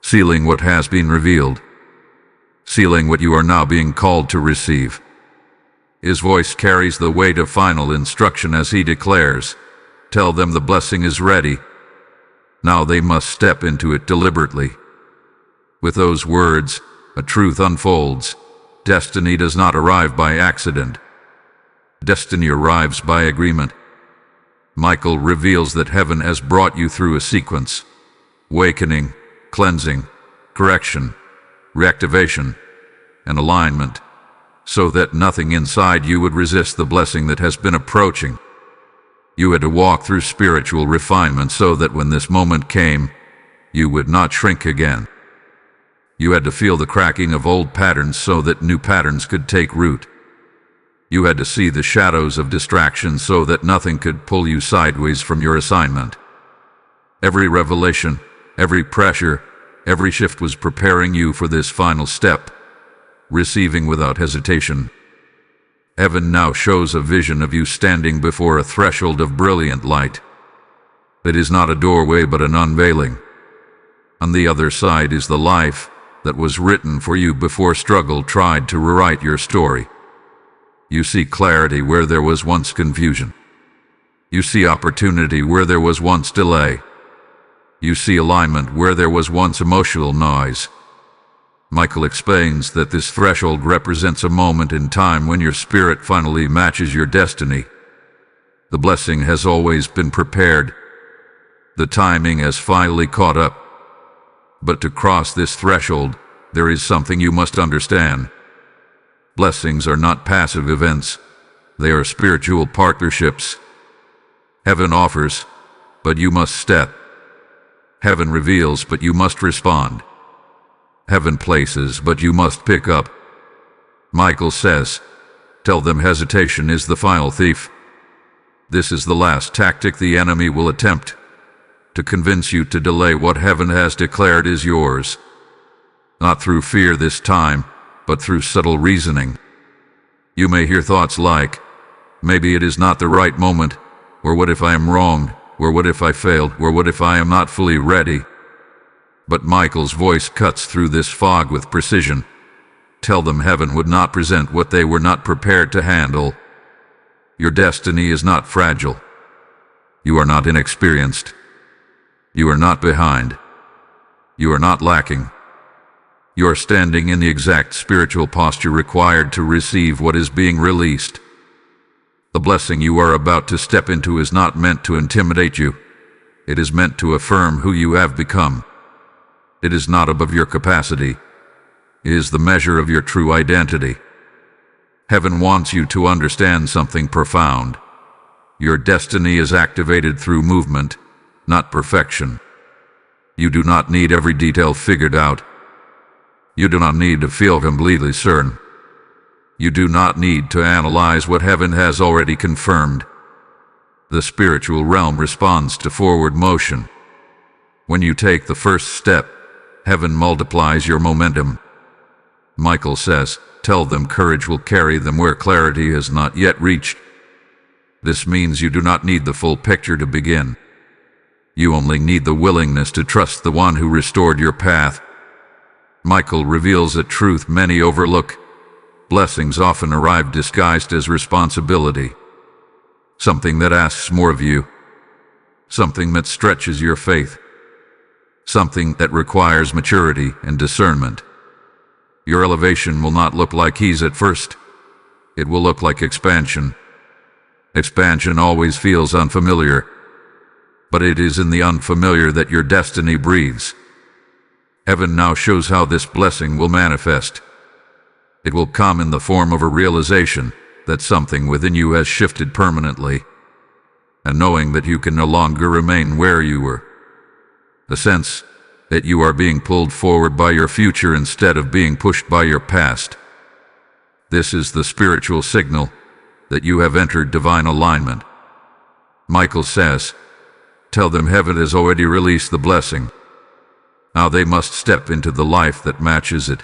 A: Sealing what has been revealed. Sealing what you are now being called to receive. His voice carries the weight of final instruction as he declares, tell them the blessing is ready. Now they must step into it deliberately. With those words, a truth unfolds. Destiny does not arrive by accident. Destiny arrives by agreement. Michael reveals that heaven has brought you through a sequence: awakening, cleansing, correction, reactivation, and alignment, so that nothing inside you would resist the blessing that has been approaching. You had to walk through spiritual refinement so that when this moment came, you would not shrink again. You had to feel the cracking of old patterns so that new patterns could take root. You had to see the shadows of distraction so that nothing could pull you sideways from your assignment. Every revelation, every pressure, every shift was preparing you for this final step, receiving without hesitation. Heaven now shows a vision of you standing before a threshold of brilliant light. It is not a doorway but an unveiling. On the other side is the life that was written for you before struggle tried to rewrite your story. You see clarity where there was once confusion. You see opportunity where there was once delay. You see alignment where there was once emotional noise. Michael explains that this threshold represents a moment in time when your spirit finally matches your destiny. The blessing has always been prepared. The timing has finally caught up. But to cross this threshold, there is something you must understand. Blessings are not passive events. They are spiritual partnerships. Heaven offers, but you must step. Heaven reveals, but you must respond. Heaven places, but you must pick up. Michael says, tell them hesitation is the final thief. This is the last tactic the enemy will attempt, to convince you to delay what heaven has declared is yours. Not through fear this time, but through subtle reasoning. You may hear thoughts like, maybe it is not the right moment, or what if I am wrong, or what if I failed, or what if I am not fully ready? But Michael's voice cuts through this fog with precision. Tell them heaven would not present what they were not prepared to handle. Your destiny is not fragile. You are not inexperienced. You are not behind. You are not lacking. You are standing in the exact spiritual posture required to receive what is being released. The blessing you are about to step into is not meant to intimidate you. It is meant to affirm who you have become. It is not above your capacity. It is the measure of your true identity. Heaven wants you to understand something profound. Your destiny is activated through movement, not perfection. You do not need every detail figured out. You do not need to feel completely certain. You do not need to analyze what heaven has already confirmed. The spiritual realm responds to forward motion. When you take the first step, heaven multiplies your momentum. Michael says, tell them courage will carry them where clarity has not yet reached. This means you do not need the full picture to begin. You only need the willingness to trust the one who restored your path. Michael reveals a truth many overlook. Blessings often arrive disguised as responsibility. Something that asks more of you. Something that stretches your faith. Something that requires maturity and discernment. Your elevation will not look like ease at first. It will look like expansion. Expansion always feels unfamiliar. But it is in the unfamiliar that your destiny breathes. Heaven now shows how this blessing will manifest. It will come in the form of a realization that something within you has shifted permanently, and knowing that you can no longer remain where you were. The sense that you are being pulled forward by your future instead of being pushed by your past. This is the spiritual signal that you have entered divine alignment. Michael says, tell them heaven has already released the blessing. Now they must step into the life that matches it.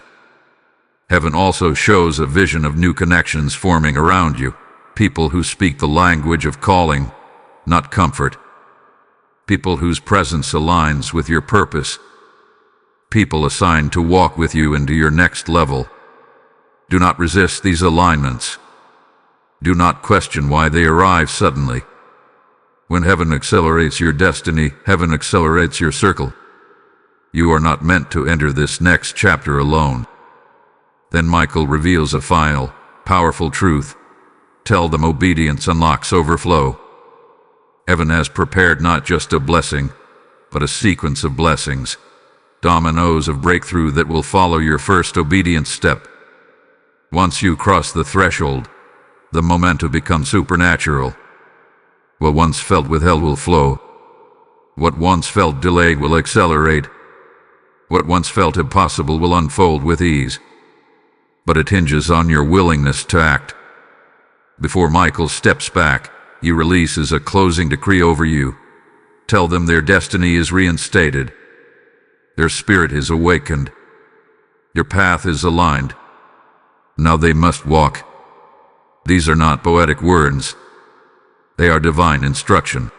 A: Heaven also shows a vision of new connections forming around you, people who speak the language of calling, not comfort. People whose presence aligns with your purpose. People assigned to walk with you into your next level. Do not resist these alignments. Do not question why they arrive suddenly. When heaven accelerates your destiny, heaven accelerates your circle. You are not meant to enter this next chapter alone. Then Michael reveals a final, powerful truth. Tell them obedience unlocks overflow. Heaven has prepared not just a blessing, but a sequence of blessings, dominoes of breakthrough that will follow your first obedience step. Once you cross the threshold, the momentum becomes supernatural. What once felt withheld will flow. What once felt delayed will accelerate. What once felt impossible will unfold with ease. But it hinges on your willingness to act. Before Michael steps back, he releases a closing decree over you. Tell them their destiny is reinstated. Their spirit is awakened. Your path is aligned. Now they must walk. These are not poetic words. They are divine instruction.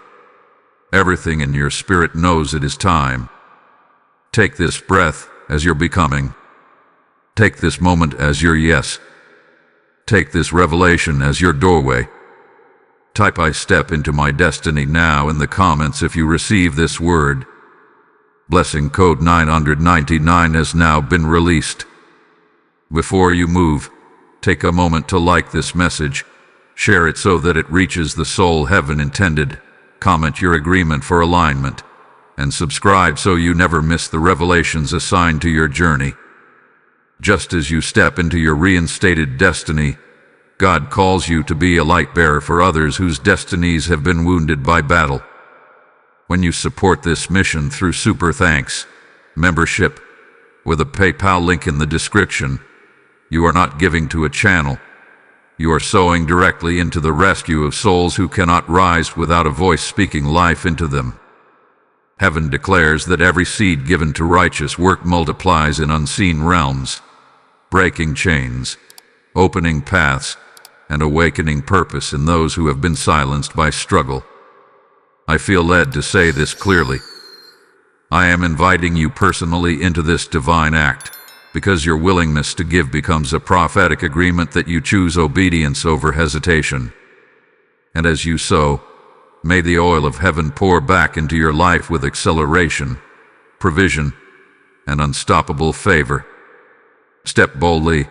A: Everything in your spirit knows it is time. Take this breath as your becoming. Take this moment as your yes. Take this revelation as your doorway. Type "I step into my destiny" now in the comments if you receive this word. Blessing code 999 has now been released. Before you move, take a moment to like this message. Share it so that it reaches the soul heaven intended. Comment your agreement for alignment. And subscribe so you never miss the revelations assigned to your journey. Just as you step into your reinstated destiny, God calls you to be a light bearer for others whose destinies have been wounded by battle. When you support this mission through Super Thanks membership, with a PayPal link in the description, you are not giving to a channel. You are sowing directly into the rescue of souls who cannot rise without a voice speaking life into them. Heaven declares that every seed given to righteous work multiplies in unseen realms, breaking chains, opening paths, and awakening purpose in those who have been silenced by struggle. I feel led to say this clearly. I am inviting you personally into this divine act, because your willingness to give becomes a prophetic agreement that you choose obedience over hesitation. And as you sow, may the oil of heaven pour back into your life with acceleration, provision, and unstoppable favor. Step boldly,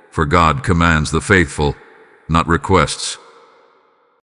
A: for God commands the faithful, not requests.